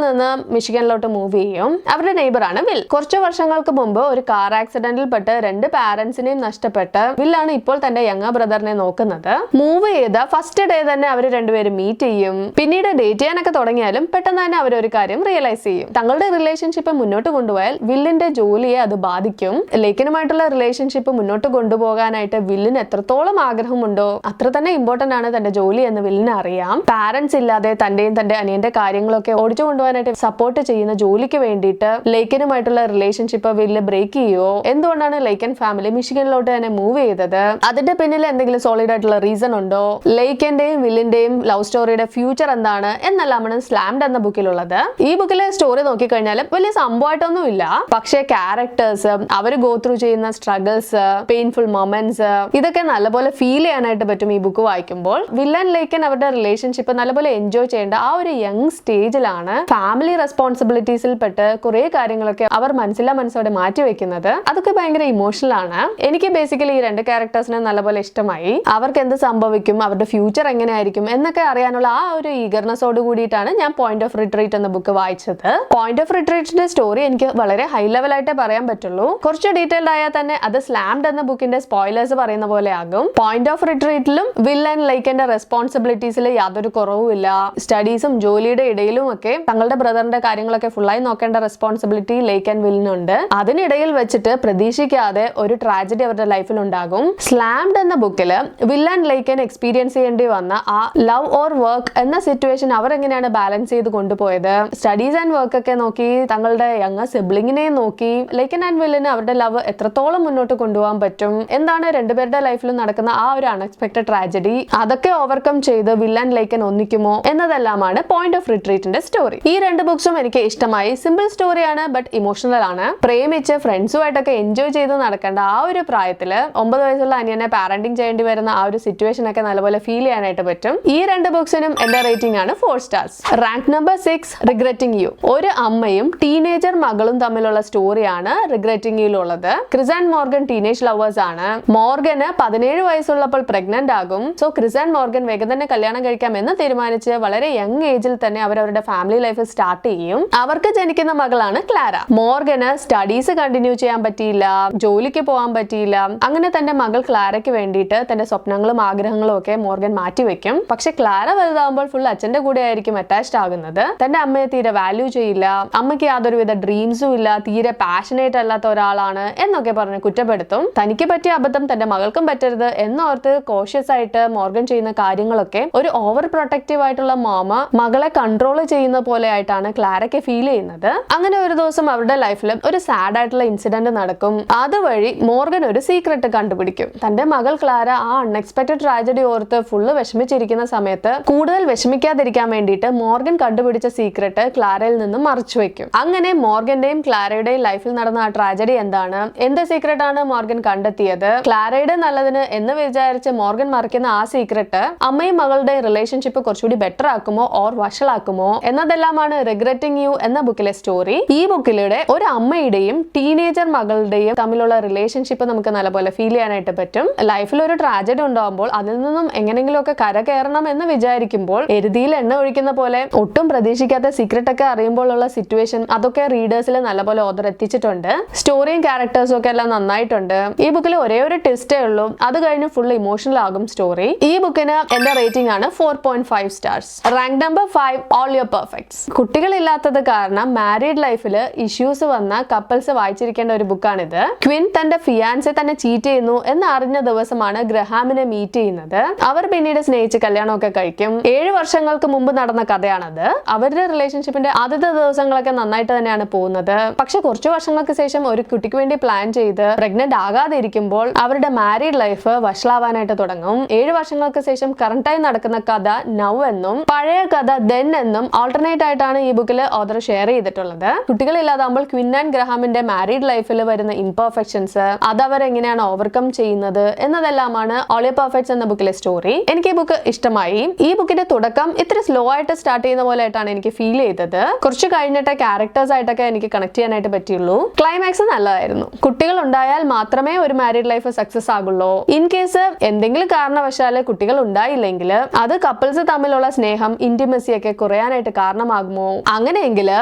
നിന്ന് മിഷിഗനിലോട്ട് മൂവ് ചെയ്യും. അവരുടെ നെയ്ബറാണ് വിൽ. കുറച്ചു വർഷങ്ങൾക്ക് മുമ്പ് ഒരു കാർ ആക്സിഡന്റിൽ പെട്ട് 2 പാരന്റ്സിനെയും നഷ്ടപ്പെട്ട് വില്ലാണ് ഇപ്പോൾ തന്റെ യങ്ങർ ബ്രദറിനെ നോക്കുന്നത്. മൂവ് ചെയ്ത ഫസ്റ്റ് ഡേ തന്നെ അവർ രണ്ടുപേരും മീറ്റ് ചെയ്യും. പിന്നീട് ഡേറ്റ് ചെയ്യാനൊക്കെ തുടങ്ങിയാലും പെട്ടെന്ന് തന്നെ അവരൊരു കാര്യം റിയലൈസ് ചെയ്യും. തങ്ങളുടെ റിലേഷൻഷിപ്പ് മുന്നോട്ട് കൊണ്ടുപോയാൽ വില്ലിന്റെ ജോലിയെ അത് ബാധിക്കും. ലേക്കിനുമായിട്ടുള്ള റിലേഷൻഷിപ്പ് മുന്നോട്ട് കൊണ്ടുപോകാനായിട്ട് വില്ലിന് എത്രത്തോളം ആഗ്രഹമുണ്ടോ അത്ര തന്നെ ഇമ്പോർട്ടന്റ് ആണ് തന്റെ ജോലി എന്ന് വില്ലിന് അറിയാം. പാരന്റ്സ് ഇല്ലാതെ തന്റെയും തന്റെ അനിയന്റെ കാര്യങ്ങളൊക്കെ ഓടിച്ചു കൊണ്ടുപോകാനായിട്ട് സപ്പോർട്ട് ചെയ്യുന്ന ജോലിക്ക് വേണ്ടിയിട്ട് ലേക്കനുമായിട്ടുള്ള റിലേഷൻഷിപ്പ് വില്ല് ബ്രേക്ക് ചെയ്യോ? എന്തുകൊണ്ടാണ് ലേക്കൻ ഫാമിലി മിഷിഗനിലോട്ട് തന്നെ മൂവ് ചെയ്തത്? അതിന്റെ പിന്നിൽ എന്തെങ്കിലും സോളിഡ് ആയിട്ടുള്ള റീസൺ ഉണ്ടോ? ലേക്കന്റെയും വില്ലിന്റെയും ലവ് സ്റ്റോറിയുടെ ഫ്യൂച്ചർ എന്താണ് എന്നെല്ലാമാണ് സ്ലാംഡ് എന്ന ബുക്കിലുള്ളത്. ഈ ബുക്കിലെ സ്റ്റോറി നോക്കിക്കഴിഞ്ഞാൽ വലിയ സംഭവമായിട്ടൊന്നും ഇല്ല. പക്ഷേ ക്യാരക്ടേഴ്സ്, അവർ ഗോ ത്രൂ ചെയ്യുന്ന സ്ട്രഗിൾസ്, പെയിൻഫുൾ മൊമെന്റ്സ്, ഇതൊക്കെ നല്ലപോലെ ഫീൽ ചെയ്യാനായിട്ട് പറ്റും ഈ ബുക്ക് വായിക്കുമ്പോൾ. വില്ലൻ ലേക്കൻ അവരുടെ റിലേഷൻഷിപ്പ് നല്ലപോലെ എൻജോയ് ചെയ്യേണ്ട ആ ഒരു യങ് സ്റ്റേജിലാണ് ഫാമിലി റെസ്പോൺസിബിലിറ്റീസിൽ പെട്ട് കുറെ കാര്യങ്ങളൊക്കെ അവർ മനസ്സോടെ മാറ്റി വെക്കുന്നത്. അതൊക്കെ ഭയങ്കര ഇമോഷണൽ ആണ്. എനിക്ക് ബേസിക്കലി ഈ 2 ക്യാരക്ടേഴ്സിനെ നല്ലപോലെ ഇഷ്ടമായി. അവർക്ക് എന്ത് സംഭവിക്കും, അവരുടെ ഫ്യൂച്ചർ എങ്ങനെയായിരിക്കും എന്നൊക്കെ അറിയാനുള്ള ആ ഒരു ഈഗർനെസ്സോട് കൂടിയിട്ടാണ് ഞാൻ പോയിന്റ് ഓഫ് റിട്രീറ്റ് എന്ന ബുക്ക് വായിച്ചത്. പോയിന്റ് ഓഫ് റിട്രീറ്റിന്റെ സ്റ്റോറി എനിക്ക് വളരെ ഹൈ ലെവലായിട്ടേ പറയാൻ പറ്റുള്ളൂ. കുറച്ച് ഡീറ്റെയിൽഡ് ആയാൽ തന്നെ അത് സ്ലാംഡ് എന്ന ബുക്കിന്റെ സ്പോയിലേഴ്സ് പറയുന്ന പോലെ ആകും. പോയിന്റ് ഓഫ് റിട്രീറ്റിലും വിൽ ആൻഡ് ലേക്കന്റെ റെസ്പോൺസിബിലിറ്റീസിൽ യാതൊരു കുറവുമില്ല. സ്റ്റഡീസും ജോലിയുടെ ഇടയിലും ഒക്കെ തങ്ങളുടെ ബ്രദറിന്റെ കാര്യങ്ങളൊക്കെ ഫുള്ളായി നോക്കേണ്ട റെസ്പോൺസിബിലിറ്റി ലേക്ക് ആൻഡ് വില്ലിനുണ്ട്. അതിനിടയിൽ വെച്ചിട്ട് പ്രതീക്ഷിക്കാതെ ഒരു ട്രാജഡി അവരുടെ ലൈഫിൽ ഉണ്ടാകും. സ്ലാംഡ് എന്ന ബുക്കിൽ വിൽ ആൻഡ് ലേക്കൻ എക്സ്പീരിയൻസ് ചെയ്യേണ്ടി വന്ന ആ ലവ് ഓർ വർക്ക് എന്ന സിറ്റുവേഷൻ അവർ എങ്ങനെയാണ് ബാലൻസ് ചെയ്ത് കൊണ്ടുപോയത്, സ്റ്റഡീസ് ആൻഡ് വർക്ക് ഒക്കെ നോക്കി തങ്ങളുടെ യങ്ങർ സിബ്ലിങ്ങിനെ നോക്കി ലേക്കൻ ആൻഡ് വില്ലിന് അവരുടെ ലവ് എത്രത്തോളം മുന്നോട്ട് കൊണ്ടുപോകാൻ പറ്റും, എന്താണ് രണ്ടുപേരുടെ ലൈഫിൽ നടക്കുന്ന ആ ഒരു അൺഎക്സ്പെക്ടഡ് ട്രാജഡി, അതൊക്കെ ഓവർകം ചെയ്ത് വിൽ ആൻഡ് ലേക്കൻ ഒന്നിക്കുമോ എന്നതെല്ലാമാണ് പോയിന്റ് ഓഫ് റിട്രീറ്റിന്റെ സ്റ്റോറി. ഈ 2 ബുക്സും എനിക്ക് ഇഷ്ടമായി. സിമ്പിൾ സ്റ്റോറിയാണ്, ബട്ട് ഇമോഷണൽ ആണ്. പ്രേമിച്ച് ഫ്രണ്ട്സുമായിട്ടൊക്കെ എൻജോയ് ചെയ്ത് നടക്കേണ്ട ആ ഒരു പ്രായത്തിൽ 9 വയസ്സുള്ള അനിയനെ പാരന്റിംഗ് ചെയ്യേണ്ടി വരുന്ന ആ ഒരു സിറ്റുവേഷൻ ഒക്കെ നല്ലപോലെ ഫീൽ ചെയ്യാനായിട്ട് പറ്റും. ഈ 2 ബുക്സിനും എന്റെ റേറ്റിംഗ് ആണ് 4 stars. Rank number 6 regretting you. ഒരു അമ്മയും ടീനേജർ മകളും തമ്മിലുള്ള സ്റ്റോറിയാണ് റിഗ്രറ്റിംഗ് യുള്ളത്. Chris and Morgan teenage lovers ആണ്. മോർഗന് 17 വയസ്സുള്ളപ്പോൾ പ്രഗ്നന്റ് ആകും. സോ ക്രിസ് ആൻഡ് മോർഗൻ വേഗം തന്നെ കല്യാണം കഴിക്കാം എന്ന് തീരുമാനിച്ച് വളരെ യങ് ഏജിൽ തന്നെ അവരുടെ ഫാമിലി ലൈഫ് സ്റ്റാർട്ട് ചെയ്യും. അവർക്ക് ജനിക്കുന്ന മകളാണ് ക്ലാര. മോർഗന് സ്റ്റഡീസ് കണ്ടിന്യൂ ചെയ്യാൻ പറ്റിയില്ല, ജോലിക്ക് പോകാൻ പറ്റിയില്ല. അങ്ങനെ തന്റെ മകൾ ക്ലാരയ്ക്ക് വേണ്ടിയിട്ട് തന്റെ സ്വപ്നങ്ങളും ആഗ്രഹങ്ങളും ഒക്കെ മോർഗൻ മാറ്റിവെക്കും. പക്ഷെ ക്ലാര വലുതാകുമ്പോൾ ഫുൾ അച്ഛന്റെ കൂടെ ആയിരിക്കും അറ്റാച്ച്ഡ് ആകുന്നത്. തന്റെ അമ്മയെ തീരെ വാല്യൂ ചെയ്യില്ല, അമ്മയ്ക്ക് യാതൊരുവിധ ഡ്രീംസും ഇല്ല, തീരെ പാഷനേറ്റ് അല്ലാത്ത ഒരാളാണ് എന്നൊക്കെ പറഞ്ഞ് കുറ്റപ്പെടുത്തും. തനിക്ക് പറ്റിയ അബദ്ധം തന്റെ മകൾക്കും പറ്റരുത് എന്നോർത്ത് കോഷ്യസ് ആയിട്ട് മോർഗൻ ചെയ്യുന്ന കാര്യങ്ങളൊക്കെ ഒരു ഓവർ പ്രൊട്ടക്റ്റീവ് ആയിട്ടുള്ള മാമ മകളെ കൺട്രോൾ ചെയ്യുന്ന പോലെ ആയിട്ടാണ് ക്ലാരയ്ക്ക് ഫീൽ ചെയ്യുന്നത്. അങ്ങനെ ഒരു ദിവസം അവരുടെ ലൈഫിൽ ഒരു സാഡ് ആയിട്ടുള്ള ഇൻസിഡന്റ് നടക്കും. അതുവഴി മോർഗൻ ഒരു സീക്രട്ട് കണ്ടുപിടിക്കും. തന്റെ മകൾ ക്ലാര ആ അൺഎക്സ്പെക്ടഡ് ട്രാജഡി ഓർത്ത് ഫുള്ള് വിഷമിച്ചിരിക്കുന്ന സമയത്ത് കൂടുതൽ വിഷമിക്കാതിരിക്കാൻ വേണ്ടിയിട്ട് മോർഗൻ കണ്ടുപിടിച്ച സീക്രട്ട് ക്ലാരയിൽ നിന്നും മറച്ചു വെക്കും. അങ്ങനെ മോർഗന്റെയും ക്ലാരയുടെയും ലൈഫിൽ നടന്ന ആ ട്രാജഡി എന്താണ്, എന്ത് സീക്രട്ട് ആണ് മോർഗൻ കണ്ടെത്തിയത്, ക്ലാരയുടെ നല്ലതിന് എന്ന് വിചാരിച്ച് മോർഗൻ മറിക്കുന്ന ആ സീക്രട്ട് അമ്മയും മകളുടെയും റിലേഷൻഷിപ്പ് കുറച്ചുകൂടി ബെറ്റർ ആക്കുമോ ഓർ വഷളാക്കുമോ എന്നതെല്ലാമാണ് റിഗ്രറ്റിംഗ് യു എന്ന ബുക്കിലെ സ്റ്റോറി. ഈ ബുക്കിലൂടെ ഒരു അമ്മയുടെയും ടീനേജർ മകളുടെയും തമ്മിലുള്ള റിലേഷൻഷിപ്പ് നമുക്ക് നല്ലപോലെ ഫീൽ ചെയ്യാനായിട്ട് പറ്റും. ലൈഫിൽ ഒരു ട്രാജഡി ഉണ്ടാകുമ്പോൾ അതിൽ നിന്നും എങ്ങനെയെങ്കിലും ഒക്കെ കര കയറണം എന്ന് വിചാരിക്കുമ്പോൾ എരുതിയിൽ എണ്ണ ഒഴിക്കുന്ന പോലെ ഒട്ടും പ്രതീക്ഷിക്കാത്ത സീക്രട്ട് ഒക്കെ അറിയുമ്പോഴുള്ള സിറ്റുവേഷൻ അതൊക്കെ റീഡേഴ്സിൽ നല്ലപോലെ ഓർഡർ എത്തിച്ചിട്ടുണ്ട്. സ്റ്റോറിയും ക്യാരക്ടേഴ്സും ഒക്കെ എല്ലാം നന്നായിട്ടുണ്ട്. ഈ ബുക്കിൽ ഒരേ ഒരു ടെസ്റ്റേ ഉള്ളൂ, അത് കഴിഞ്ഞ് ഫുൾ ഇമോഷണൽ ആകും സ്റ്റോറി. ഈ ബുക്കിന് എന്റെ റേറ്റിംഗ് ആണ് 4.5 stars. Rank number 5 all your perfects. കുട്ടികളില്ലാത്തത് കാരണം മാരീഡ് ലൈഫിൽ ഇഷ്യൂസ് വന്ന കപ്പിൾസ് വായിച്ചിരിക്കേണ്ട ഒരു ബുക്കാണിത്. ക്വിൻ തന്റെ ഫിയാൻസെ തന്നെ ചീറ്റ് ചെയ്യുന്നു എന്ന് അറിഞ്ഞ ദിവസമാണ് ഗ്രഹാമിനെ മീറ്റ് ചെയ്യുന്നത്. അവർ പിന്നീട് സ്നേഹിച്ച് കല്യാണമൊക്കെ കഴിക്കും. 7 വർഷങ്ങൾക്ക് മുമ്പ് നടന്ന കഥയാണത്. അവരുടെ റിലേഷൻഷിപ്പിന്റെ ആദ്യത്തെ ദിവസങ്ങളൊക്കെ നന്നായിട്ട് തന്നെയാണ് പോകുന്നത്. പക്ഷെ കുറച്ചു വർഷങ്ങൾക്ക് ശേഷം ഒരു കുട്ടിക്ക് വേണ്ടി പ്ലാൻ ചെയ്ത് പ്രഗ്നന്റ് ആകാതെ ഇരിക്കുമ്പോൾ അവരുടെ മാരീഡ് ലൈഫ് വഷളാവാനായിട്ട് തുടങ്ങും. 7 വർഷങ്ങൾക്ക് ശേഷം കറണ്ടായി നടക്കുന്ന കഥ നൗ എന്നും പഴയ കഥ ദെൻ എന്നും ആൾട്ടർനേറ്റ് ആയിട്ടാണ് ഈ ബുക്കിൽ ഓഥർ ഷെയർ ചെയ്തിട്ടുള്ളത്. കുട്ടികളില്ലാതാകുമ്പോൾ ക്വിൻ ആൻഡ് ഗ്രഹാമിന്റെ മാരീഡ് ലൈഫിൽ വരുന്ന ഇംപെർഫെക്ഷൻസ് അത് അവരെങ്ങനെയാണ് ഓവർകം ചെയ്യുന്നത് എന്നതെല്ലാമാണ് ഓൾ യുവർ പെർഫെക്ട്സ് എന്ന ബുക്കിലെ സ്റ്റോറി. എനിക്ക് ഈ ബുക്ക് ഇഷ്ടമായി. ഈ ബുക്കിന്റെ തുടക്കം ഇത്ര സ്ലോ ആയിട്ട് സ്റ്റാർട്ട് ചെയ്യുന്ന പോലെ ആയിട്ടാണ് എനിക്ക് ഫീൽ ചെയ്തത്. കുറച്ച് കഴിഞ്ഞിട്ട് ക്യാരക്ടേഴ്സ് ആയിട്ടൊക്കെ എനിക്ക് കണക്ട് ചെയ്യാനായിട്ട് പറ്റിയുള്ളൂ. ക്ലൈമാക്സ് നല്ലതായിരുന്നു. കുട്ടികൾ ഉണ്ടായാൽ മാത്രമേ ഒരു മാരീഡ് ലൈഫ് സക്സസ് ആകുള്ളൂ. ഇൻ കേസ് എന്തെങ്കിലും കാരണവശാല് കുട്ടികൾ ഉണ്ടായില്ലെങ്കിൽ അത് കപ്പിൾസ് തമ്മിലുള്ള സ്നേഹം ഇന്റിമസി ഒക്കെ കുറയാനായിട്ട് കാരണമാകുമോ? അങ്ങനെയെങ്കിൽ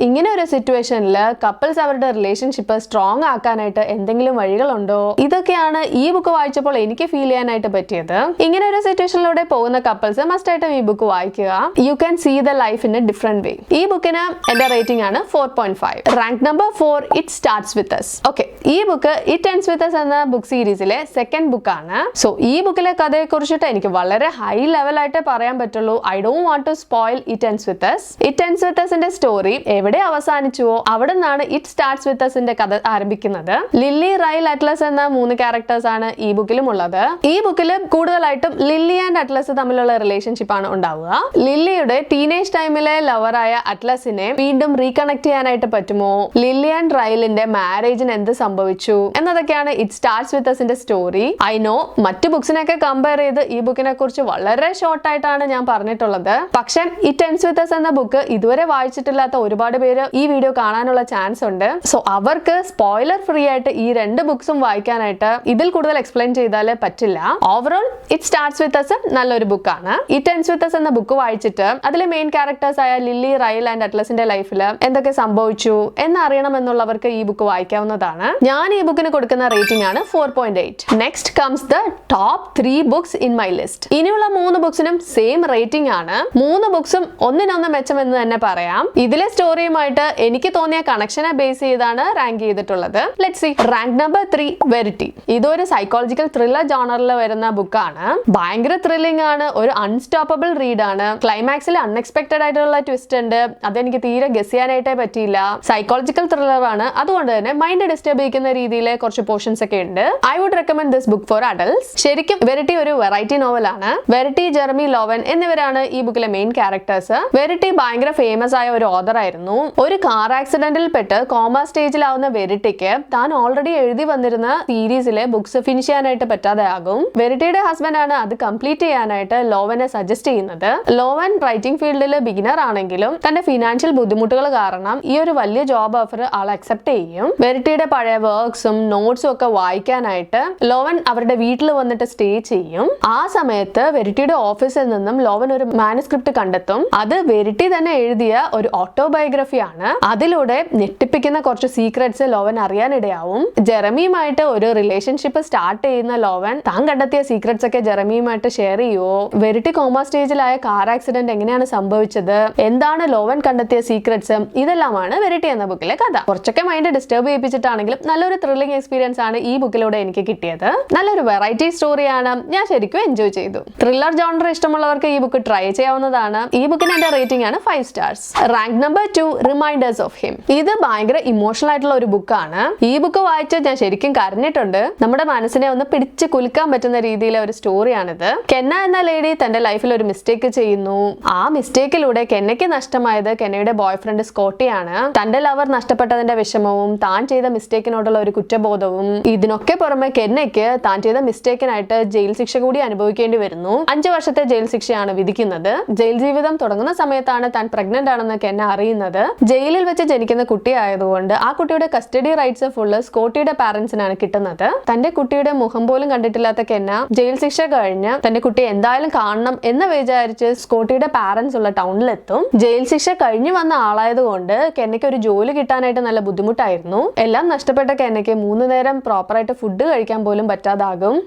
ഇങ്ങനെ ഒരു സിറ്റുവേഷനിൽ കപ്പിൾസ് അവരുടെ റിലേഷൻഷിപ്പ് സ്ട്രോങ് ആക്കാനായിട്ട് എന്തെങ്കിലും വഴികളുണ്ടോ? ഇതൊക്കെയാണ് ഈ ബുക്ക് വായിച്ചപ്പോൾ എനിക്ക് ഫീൽ ചെയ്യാനായിട്ട് പറ്റിയത്. ഇങ്ങനെ ഒരു സിറ്റുവേഷനിലൂടെ പോകുന്ന കപ്പിൾസ് മസ്റ്റ് ആയിട്ടും ഈ ബുക്ക് വായിക്കുക. You can see the life in a different way. ഈ ബുക്കിന് എന്റെ റേറ്റിംഗ് ആണ് 4.5. Rank number 4 it starts with us. Okay, ഈ book it ends with us എന്ന ബുക്ക് സീരീസിലെ സെക്കൻഡ് ബുക്കാണ്. സോ ഈ ബുക്കിലെ കഥയെ കുറിച്ചിട്ട് എനിക്ക് വളരെ ഹൈ ലെവൽ ആയിട്ട് പറയാൻ പറ്റുള്ളൂ. I don't want to spoil it ends with us. It ends with അസിന്റെ സ്റ്റോറി എവിടെ അവസാനിച്ചുവോ അവിടെ നിന്നാണ് ഇറ്റ് സ്റ്റാർട്ട്സ് വിത്ത് അസിന്റെ കഥ ആരംഭിക്കുന്നത്. ലില്ലി, റൈൽ, അറ്റ്ലസ് എന്ന 3 ക്യാരക്ടേഴ്സ് ആണ് ഈ ബുക്കിലും ഉള്ളത്. ഈ ബുക്കിൽ കൂടുതലായിട്ടും ലില്ലി ആൻഡ് അറ്റ്ലസ് തമ്മിലുള്ള റിലേഷൻഷിപ്പ് ആണ് ഉണ്ടാവുക. ലില്ലിയുടെ ടീനേജ് ടൈമിലെ ലവറായ അറ്റ്ലസിനെ വീണ്ടും റീകണക്ട് ചെയ്യാനായിട്ട് പറ്റുമോ? ലില്ലി ആൻഡ് റൈലിന്റെ മാരേജിന് എന്ത് സംഭവിച്ചു എന്നതൊക്കെയാണ് ഇറ്റ് സ്റ്റാർട്ട്സ് വിത്ത് അസിന്റെ സ്റ്റോറി. ഐ നോ മറ്റു ബുക്സിനൊക്കെ കമ്പയർ ചെയ്ത് ഈ ബുക്കിനെ കുറിച്ച് വളരെ ഷോർട്ട് ആയിട്ടാണ് ഞാൻ പറഞ്ഞിട്ടുള്ളത്. പക്ഷെ ഇറ്റ് എൻഡ്സ് വിത്ത് അസ് എന്ന ബുക്ക് ഇതുവരെ വായിച്ചിട്ടില്ലാത്ത ഒരുപാട് പേര് ഈ വീഡിയോ കാണാനുള്ള ചാൻസ് ഉണ്ട്. സോ അവർക്ക് സ്പോയിലർ ഫ്രീ ആയിട്ട് ഈ 2 ബുക്സും വായിക്കാനായിട്ട് ഇതിൽ കൂടുതൽ എക്സ്പ്ലെയിൻ ചെയ്താൽ പറ്റില്ല. Overall it starts with us നല്ലൊരു ബുക്കാണ്. ഇറ്റ് എൻഡ്സ് വിത്ത് അസ് എന്ന ബുക്ക് വായിച്ചിട്ട് അതിലെ മെയിൻ ക്യാരക്ടേഴ്സ് ആയ ലില്ലി, റൈൽ ആൻഡ് അറ്റ്ലസിന്റെ ലൈഫിൽ എന്തൊക്കെ സംഭവിച്ചു എന്നറിയണം എന്നുള്ളവർക്ക് ഈ ബുക്ക് വായിക്കാവുന്നതാണ്. ഞാൻ ഈ ബുക്കിന് കൊടുക്കുന്ന റേറ്റിംഗ് ആണ് 4.8. Next comes the top 3 books in my list. ഇനിയുള്ള 3 ബുക്സിനും സെയിം റേറ്റിംഗ് ആണ്. 3 ബുക്സും ഒന്നിനൊന്ന് മെച്ചമെന്ന് തന്നെ പറയാം. ഇതിലെ സ്റ്റോറിയുമായിട്ട് എനിക്ക് തോന്നിയ കണക്ഷനെ ബേസ് ചെയ്താണ് റാങ്ക് ചെയ്തിട്ടുള്ളത്. Let's see. Rank number 3 Verity. ഇതൊരു സൈക്കോളജിക്കൽ ത്രില്ലർ ജോണറിൽ വരുന്ന ബുക്കാണ്. ഭയങ്കര ത്രില്ലിംഗ് ആണ്. ഒരു അൺസ്റ്റോപ്പബിൾ റീഡ് ആണ്. ക്ലൈമാക്സിൽ അൺഎക്സ്പെക്ടഡ് ആയിട്ടുള്ള ട്വിസ്റ്റ് ഉണ്ട്. അതെനിക്ക് തീരെ ഗസ് ചെയ്യാനായിട്ടേ പറ്റിയില്ല. സൈക്കോളജിക്കൽ ത്രില്ലർ ആണ്. അതുകൊണ്ട് തന്നെ മൈൻഡ് ഡിസ്റ്റർബ് ചെയ്യുന്ന രീതിയിലെ കുറച്ച് പോർഷൻസ് ഒക്കെ ഉണ്ട്. I would recommend this book for adults. ശരിക്കും വെരിറ്റി ഒരു വെറൈറ്റി നോവൽ ആണ്. വെരിറ്റി, ജെറമി ലോവൻ എന്നിവരാണ് ഈ ബുക്കിലെ മെയിൻ ക്യാരക്ടേഴ്സ്. വെരിറ്റി ഭയങ്കര ഫേമസ് ആയ ഒരു ഓഥർ ആയിരുന്നു. ഒരു കാർ ആക്സിഡന്റിൽ പെട്ട് കോമ സ്റ്റേജിലാവുന്ന വെരിറ്റിക്ക് താൻ ഓൾറെഡി എഴുതി വന്നിരുന്ന സീരീസിലെ ബുക്സ് ഫിനിഷ് ചെയ്യാനായിട്ട് പറ്റാതെ ആകും. വെരിറ്റിയുടെ ഹസ്ബൻഡ് ആണ് അത് കംപ്ലീറ്റ് ചെയ്യാനായിട്ട് ലോവനെ സജസ്റ്റ് ചെയ്യുന്നത്. ലോവൻ റൈറ്റിംഗ് ഫീൽഡിൽ ബിഗിനർ ആണെങ്കിലും തന്റെ ഫിനാൻഷ്യൽ ബുദ്ധിമുട്ടുകൾ കാരണം ഈ ഒരു വലിയ ജോബ് ഓഫർ ആൾ അക്സെപ്റ്റ് ചെയ്യും. വെരിറ്റിയുടെ പഴയ വർക്ക്സും നോട്ട്സും ഒക്കെ വായിക്കാനായിട്ട് ലോവൻ അവരുടെ വീട്ടിൽ വന്നിട്ട് സ്റ്റേ ചെയ്യും. ആ സമയത്ത് വെരിറ്റിയുടെ ഓഫീസിൽ നിന്നും ലോവൻ ഒരു മാനുസ്ക്രിപ്റ്റ് കണ്ടെത്തും. അത് വെരിറ്റി തന്നെ എഴുതിയ ഒരു ഓട്ടോബയോഗ്രഫിയാണ്. അതിലൂടെ ഞെട്ടിപ്പിക്കുന്ന കുറച്ച് സീക്രറ്റ്സ് ലോവൻ അറിയാനിടയാവും. ജെറമിയുമായിട്ട് ഒരു റിലേഷൻഷിപ്പ് സ്റ്റാർട്ട് ചെയ്യുന്ന ലോവൻ താൻ കണ്ടെത്തിയ സീക്രറ്റ്സ് ഒക്കെ ജെറമിയുമായിട്ട് ഷെയർ ചെയ്യുവോ? വെരിറ്റി കോമ സ്റ്റേജിലായ കാർ ആക്സിഡന്റ് എങ്ങനെയാണ് സംഭവിച്ചത്? എന്താണ് ലോവൻ കണ്ടെത്തിയ സീക്രറ്റ്സ്? ഇതെല്ലാമാണ് വെരിറ്റി എന്ന ബുക്കിലെ കഥ. കുറച്ചൊക്കെ മൈൻഡ് ഡിസ്റ്റർബ് ചെയ്യിപ്പിച്ചിട്ടാണെങ്കിലും നല്ലൊരു ത്രില്ലിംഗ് എക്സ്പീരിയൻസ് ആണ് ഈ ബുക്കിലൂടെ എനിക്ക് കിട്ടിയത്. നല്ലൊരു വെറൈറ്റി സ്റ്റോറിയാണ്. ഞാൻ ശരിക്കും എൻജോയ് ചെയ്തു. ത്രില്ലർ ജോണർ ഇഷ്ടമുള്ളവർക്ക് ഈ ബുക്ക് ട്രൈ ചെയ്യാവുന്നതാണ്. ഈ ബുക്കിന് എന്റെ റേറ്റിംഗ് ആണ് 5 stars. Rank number 2 reminders of him. ഇത് ഭയങ്കര ഇമോഷണൽ ആയിട്ടുള്ള ഒരു ബുക്കാണ്. ഈ ബുക്ക് വായിച്ച് ഞാൻ ശരിക്കും കരഞ്ഞിട്ടുണ്ട്. നമ്മുടെ മനസ്സിനെ ഒന്ന് പിടിച്ച് കുലുക്കാൻ പറ്റുന്ന രീതിയിലെ ഒരു സ്റ്റോറിയാണിത്. കെന്ന എന്ന ലേഡി തന്റെ ലൈഫിൽ ഒരു മിസ്റ്റേക്ക് ചെയ്യുന്നു. ആ മിസ്റ്റേക്കിലൂടെ കെന്നയ്ക്ക് നഷ്ടമായത് കെന്നയുടെ ബോയ് ഫ്രണ്ട് സ്കോട്ടിയാണ്. തന്റെ ലവർ നഷ്ടപ്പെട്ടതിന്റെ വിഷമവും താൻ ചെയ്ത മിസ്റ്റേക്കിനോടുള്ള ഒരു കുറ്റബോധവും ഇതിനൊക്കെ പുറമെ കെന്നയ്ക്ക് താൻ ചെയ്ത മിസ്റ്റേക്കിനായിട്ട് ജയിൽ ശിക്ഷ കൂടി അനുഭവിക്കേണ്ടി വരുന്നു. 5 വർഷത്തെ ജയിൽ ശിക്ഷയാണ് വിധിക്കുന്നത്. ജയിൽ ജീവിതം തുടങ്ങുന്ന സമയത്താണ് താൻ പ്രഗ്നന്റ് ആണെന്ന് കെന്ന അറിയുന്നത്. ജയിലിൽ വെച്ച് ജനിക്കുന്ന കുട്ടിയായതുകൊണ്ട് ആ കുട്ടിയുടെ കസ്റ്റഡി റൈറ്റ്സ് ഫുള്ള് സ്കോട്ടിയുടെ പാരന്റ്സിനാണ് കിട്ടുന്നത്. തന്റെ കുട്ടിയുടെ മുഖം പോലും കണ്ടിട്ടില്ലാത്ത കെന്ന ജയിൽ ശിക്ഷ കഴിഞ്ഞ് തന്റെ കുട്ടിയെ എന്തായാലും കാണണം എന്ന് വിചാരിച്ച് സ്കോട്ടിയുടെ പാരന്റ്സ് ഉള്ള ടൗണിലെത്തും. ജയിൽ ശിക്ഷ കഴിഞ്ഞു വന്ന ആളായതുകൊണ്ട് കെന്നയ്ക്ക് ഒരു ജോലി കിട്ടാനായിട്ട് നല്ല ബുദ്ധിമുട്ടായിരുന്നു. എല്ലാം നഷ്ടപ്പെട്ട കെന്നയ്ക്ക് 3 നേരം പ്രോപ്പറായിട്ട് ഫുഡ് കഴിക്കാൻ പോലും പറ്റാതാകും.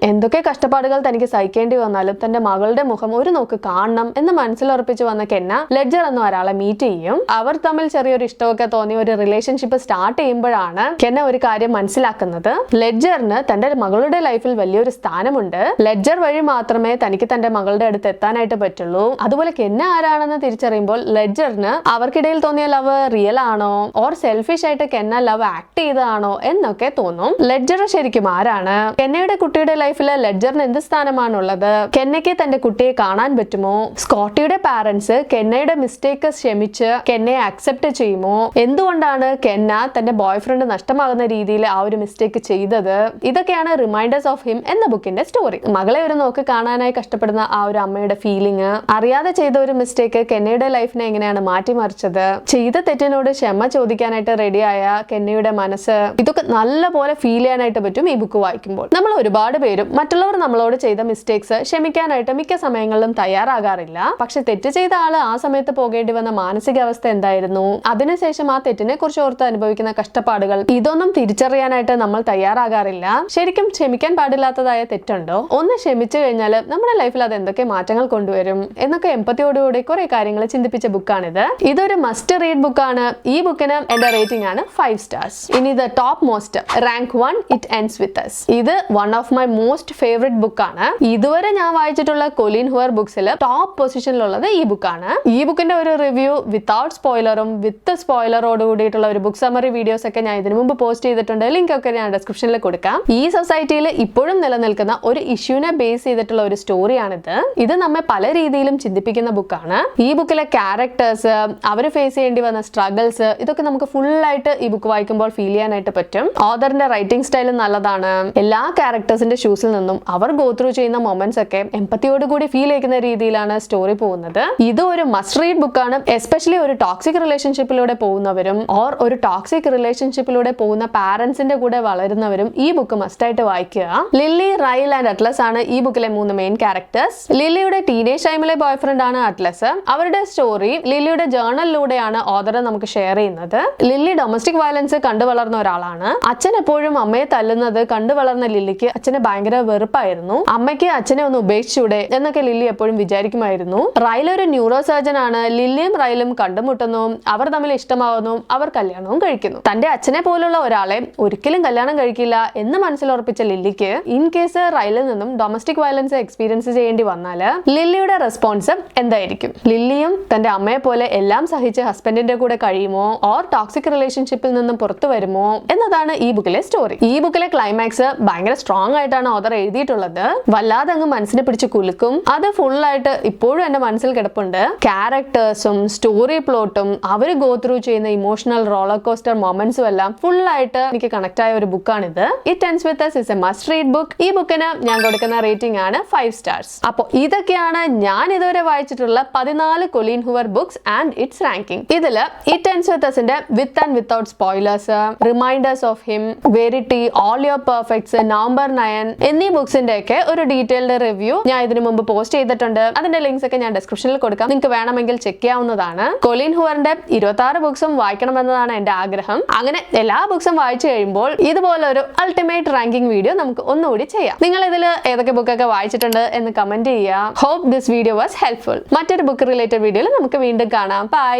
എന്തൊക്കെ കഷ്ടപ്പാടുകൾ തനിക്ക് സഹിക്കേണ്ടി വന്നാലും തന്റെ മകളുടെ മുഖം ഒരു നോക്ക് കാണണം എന്ന് മനസ്സിലുറപ്പിച്ച് വന്ന കെന്ന ലെഡ്ജർ എന്ന ഒരാളെ മീറ്റ് ചെയ്യും. അവർ തമ്മിൽ ചെറിയൊരു ഇഷ്ടമൊക്കെ തോന്നി ഒരു റിലേഷൻഷിപ്പ് സ്റ്റാർട്ട് ചെയ്യുമ്പോഴാണ് കെന്ന ഒരു കാര്യം മനസ്സിലാക്കുന്നത്. ലെഡ്ജറിന് തന്റെ മകളുടെ ലൈഫിൽ വലിയൊരു സ്ഥാനമുണ്ട്. ലെഡ്ജർ വഴി മാത്രമേ തനിക്ക് തന്റെ മകളുടെ അടുത്ത് എത്താനായിട്ട് പറ്റുള്ളൂ. അതുപോലെ കെന്ന ആരാണെന്ന് തിരിച്ചറിയുമ്പോൾ ലെഡ്ജറിന് അവർക്കിടയിൽ തോന്നിയ ലവ് റിയൽ ആണോ ഓർ സെൽഫിഷ് ആയിട്ട് കെന്ന ലവ് ആക്ട് ചെയ്തതാണോ എന്നൊക്കെ തോന്നും. ലെഡ്ജർ ശരിക്കും ആരാണ്? കെന്നയുടെ കുട്ടിയുടെ ലൈഫിൽ ലെഡ്ജറിന് എന്ത് സ്ഥാനമാണുള്ളത്? കെന്നയ്ക്ക് തന്റെ കുട്ടിയെ കാണാൻ പറ്റുമോ? സ്കോട്ടിയുടെ പാരന്റ്സ് കെന്നയുടെ മിസ്റ്റേക്ക് ക്ഷമിച്ച് കെന്നയെ അക്സെപ്റ്റ് ചെയ്യുമോ? എന്തുകൊണ്ടാണ് കെന്ന തന്റെ ബോയ് ഫ്രണ്ട് നഷ്ടമാകുന്ന രീതിയിൽ ആ ഒരു മിസ്റ്റേക്ക് ചെയ്തത്? ഇതൊക്കെയാണ് റിമൈൻഡേഴ്സ് ഓഫ് ഹിം എന്ന ബുക്കിന്റെ സ്റ്റോറി. മകളെ ഒരു നോക്ക് കാണാനായി കഷ്ടപ്പെടുന്ന ആ ഒരു അമ്മയുടെ ഫീലിംഗ്, അറിയാതെ ചെയ്ത ഒരു മിസ്റ്റേക്ക് കെന്നയുടെ ലൈഫിനെ എങ്ങനെയാണ് മാറ്റിമറിച്ചത്, ചെയ്ത തെറ്റിനോട് ക്ഷമ ചോദിക്കാനായിട്ട് റെഡിയായ കെന്നയുടെ മനസ്സ്, ഇതൊക്കെ നല്ല പോലെ ഫീൽ ചെയ്യാനായിട്ട് പറ്റും ഈ ബുക്ക് വായിക്കുമ്പോൾ. നമ്മൾ ഒരുപാട് പേരും മറ്റുള്ളവർ നമ്മളോട് ചെയ്ത മിസ്റ്റേക്സ് ക്ഷമിക്കാനായിട്ട് മിക്ക സമയങ്ങളിലും തയ്യാറാകാറില്ല. പക്ഷെ തെറ്റ് ചെയ്ത ആള് ആ സമയത്ത് പോകേണ്ടി വന്ന മാനസികാവസ്ഥ എന്തായിരുന്നു, അതിനുശേഷം ആ തെറ്റിനെ കുറിച്ച് ഓർത്ത് അനുഭവിക്കുന്ന കഷ്ടപ്പാടുകൾ, ഇതൊന്നും തിരിച്ചറിയാനായിട്ട് നമ്മൾ തയ്യാറാകാറില്ല. ശരിക്കും ക്ഷമിക്കാൻ പാടില്ലാത്തതായ തെറ്റുണ്ടോ? ഒന്ന് ക്ഷമിച്ചു കഴിഞ്ഞാൽ നമ്മുടെ ലൈഫിൽ അത് എന്തൊക്കെ മാറ്റങ്ങൾ കൊണ്ടുവരും എന്നൊക്കെ എമ്പത്തിയോടുകൂടി കുറെ കാര്യങ്ങൾ ചിന്തിപ്പിച്ച ബുക്കാണിത്. ഇതൊരു മസ്റ്റ് റീഡ് ബുക്കാണ്. ഈ ബുക്കിന് എന്റെ റേറ്റിംഗ് ആണ് 5 stars. ഇനി the top most rank 1 it ends with us. ഇത് one of my most favourite ബുക്കാണ്. ഇതുവരെ ഞാൻ വായിച്ചിട്ടുള്ള കൊലീൻ ഹൂവർ ബുക്സിൽ ടോപ്പ് പൊസിഷനിലുള്ളത് ഈ ബുക്കാണ്. ഈ ബുക്കിന്റെ ഒരു റിവ്യൂ വിത്തൗട്ട് സ്പോയിലറും വിത്ത് സ്പോയിലറോട് കൂടിയിട്ടുള്ള ഒരു ബുക്ക് സമ്മറി വീഡിയോസ് ഒക്കെ ഞാൻ ഇതിനു മുമ്പ് പോസ്റ്റ് ചെയ്തിട്ടുണ്ട്. ലിങ്ക് ഒക്കെ ഞാൻ ഡിസ്ക്രിപ്ഷനിൽ കൊടുക്കാം. ഈ സൊസൈറ്റിയിൽ ഇപ്പോഴും നിലനിൽക്കുന്ന ഒരു ഇഷ്യൂനെ ബേസ് ചെയ്തിട്ടുള്ള ഒരു സ്റ്റോറിയാണിത്. ഇത് നമ്മെ പല രീതിയിലും ചിന്തിപ്പിക്കുന്ന ബുക്കാണ്. ഈ ബുക്കിലെ ക്യാരക്ടേഴ്സ്, അവർ ഫേസ് ചെയ്യേണ്ടി വന്ന സ്ട്രഗിൾസ്, ഇതൊക്കെ നമുക്ക് ഫുൾ ആയിട്ട് ഈ ബുക്ക് വായിക്കുമ്പോൾ ഫീൽ ചെയ്യാനായിട്ട് പറ്റും. ഓഥറിന്റെ റൈറ്റിംഗ് സ്റ്റൈലും നല്ലതാണ്. എല്ലാ ക്യാരക്ടേഴ്സിന്റെ ഷൂസിൽ നിന്നും അവർ ഗോ ത്രൂ ചെയ്യുന്ന മൊമെന്റ്സ് ഒക്കെ എമ്പത്തിയോട് കൂടി ഫീൽ ചെയ്യുന്ന രീതിയിലാണ് സ്റ്റോറി പോകുന്നത്. ഇത് ഒരു മസ്റ്റ് റീഡ് ബുക്കാണ്. എസ്പെഷ്യലി ഒരു ടോക്സിക് റിലേഷൻഷിപ്പിലൂടെ പോകുന്നവരും ഓർ ഒരു ടോക്സിക് റിലേഷൻഷിപ്പിലൂടെ പോകുന്ന പാരന്റ്സിന്റെ കൂടെ വളരുന്നവരും ഈ ബുക്ക് മസ്റ്റ് ആയിട്ട് വായിക്കുക. ലില്ലി, റൈൽ ആൻഡ് അറ്റ്ലസ് ആണ് ഈ ബുക്കിലെ 3 മെയിൻ ക്യാരക്ടേഴ്സ്. ലില്ലിയുടെ ടീനേജ് ടൈമിലെ ബോയ് ഫ്രണ്ട് ആണ് അറ്റ്ലസ്. അവരുടെ സ്റ്റോറി ലില്ലിയുടെ ജേർണലിലൂടെയാണ് ഓഥർ നമുക്ക് ഷെയർ ചെയ്യുന്നത്. ലില്ലി ഡൊമസ്റ്റിക് വയലൻസ് കണ്ടു വളർന്ന ഒരാളാണ്. അച്ഛൻ എപ്പോഴും അമ്മയെ തല്ലുന്നത് കണ്ടു വളർന്ന ലില്ലിക്ക് അച്ഛന് ഭയങ്കര വെറുപ്പായിരുന്നു. അമ്മയ്ക്ക് അച്ഛനെ ഒന്ന് ഉപേക്ഷിച്ചൂടെ എന്നൊക്കെ ലില്ലി എപ്പോഴും വിചാരിക്കുമായിരുന്നു. റൈൽ ഒരു ന്യൂറോ സർജൻ ആണ്. ലില്ലിയും റൈലും കണ്ടുമുട്ടുന്നു, അവർ തമ്മിൽ ഇഷ്ടമാവുന്നു, അവർ കല്യാണവും കഴിക്കുന്നു. തന്റെ അച്ഛനെ പോലുള്ള ഒരാളെ ഒരിക്കലും കല്യാണം കഴിക്കില്ല എന്ന് മനസ്സിലുറപ്പിച്ച ലില്ലിക്ക് ഇൻ കേസ് റൈലിൽ നിന്നും ഡൊമസ്റ്റിക് വയലൻസ് എക്സ്പീരിയൻസ് ചെയ്യേണ്ടി വന്നാൽ ലില്ലിയുടെ റെസ്പോൺസ് എന്തായിരിക്കും? ലില്ലിയും തന്റെ അമ്മയെ പോലെ എല്ലാം സഹിച്ച് ഹസ്ബൻഡിന്റെ കൂടെ കഴിയുമോ ഓർ ടോക്സിക് റിലേഷൻഷിപ്പിൽ നിന്നും പുറത്തു വരുമോ എന്നതാണ് ഈ ബുക്കിലെ സ്റ്റോറി. ഈ ബുക്കിലെ ക്ലൈമാക്സ് ഭയങ്കര സ്ട്രോങ് ആയിട്ടാണ് ഓഥർ എഴുതിയിട്ടുള്ളത്. വല്ലാതെ അങ്ങ് മനസ്സിനെ പിടിച്ച് കുലുക്കും. അത് ഫുൾ ആയിട്ട് ഇപ്പോഴും എന്റെ മനസ്സിൽ കിടപ്പുണ്ട്. ക്യാരക്ടേഴ്സും സ്റ്റോറി പ്ലോട്ടും അവർ ഗോ ത്രൂ ചെയ്യുന്ന ഇമോഷണൽ റോളർ കോസ്റ്റർ മൊമെന്റ്സും എല്ലാം ഫുൾ ആയിട്ട് എനിക്ക് കണക്ട് ആയ ഒരു ബുക്കാണിത്. It ends with us is a must read book. ഈ ബുക്കിന് ഞാൻ കൊടുക്കുന്ന റേറ്റിംഗ് ആണ് 5 stars. അപ്പോൾ ഇതൊക്കെയാണ് ഞാൻ ഇതുവരെ വായിച്ചിട്ടുള്ള 14 Colleen Hoover books and it's ranking. ഇതില് ഇറ്റ് എൻഡ്സ് വിത്ത് അസിന്റെ with and without spoilers, reminders of him, Verity, all your perfects, November 9 എന്നീ ബുക്സിന്റെ ഒക്കെ ഒരു ഡീറ്റെയിൽഡ് റിവ്യൂ ഞാൻ ഇതിനു മുമ്പ് പോസ്റ്റ് ചെയ്തിട്ടുണ്ട്. അതിന്റെ ലിങ്ക്സ് ഒക്കെ ഞാൻ ഡിസ്ക്രിപ്ഷനിൽ കൊടുക്കാം. നിങ്ങൾക്ക് വേണമെങ്കിൽ ചെക്ക് ചെയ്യാവുന്നതാണ്. കൊലീൻ ഹൂവറിന്റെ 26 ബുക്സും വായിക്കണമെന്നതാണ് എന്റെ ആഗ്രഹം. അങ്ങനെ എല്ലാ ബുക്സും വായിച്ചു കഴിയുമ്പോൾ ഇതുപോലെ ഒരു അൾട്ടിമേറ്റ് റാങ്കിങ് വീഡിയോ നമുക്ക് ഒന്നുകൂടി ചെയ്യാം. നിങ്ങൾ ഇതിൽ ഏതൊക്കെ ബുക്കൊക്കെ വായിച്ചിട്ടുണ്ട് എന്ന് കമന്റ് ചെയ്യുക. Hope this video was helpful. മറ്റൊരു ബുക്ക് റിലേറ്റഡ് വീഡിയോയിൽ നമുക്ക് വീണ്ടും കാണാം. ബൈ.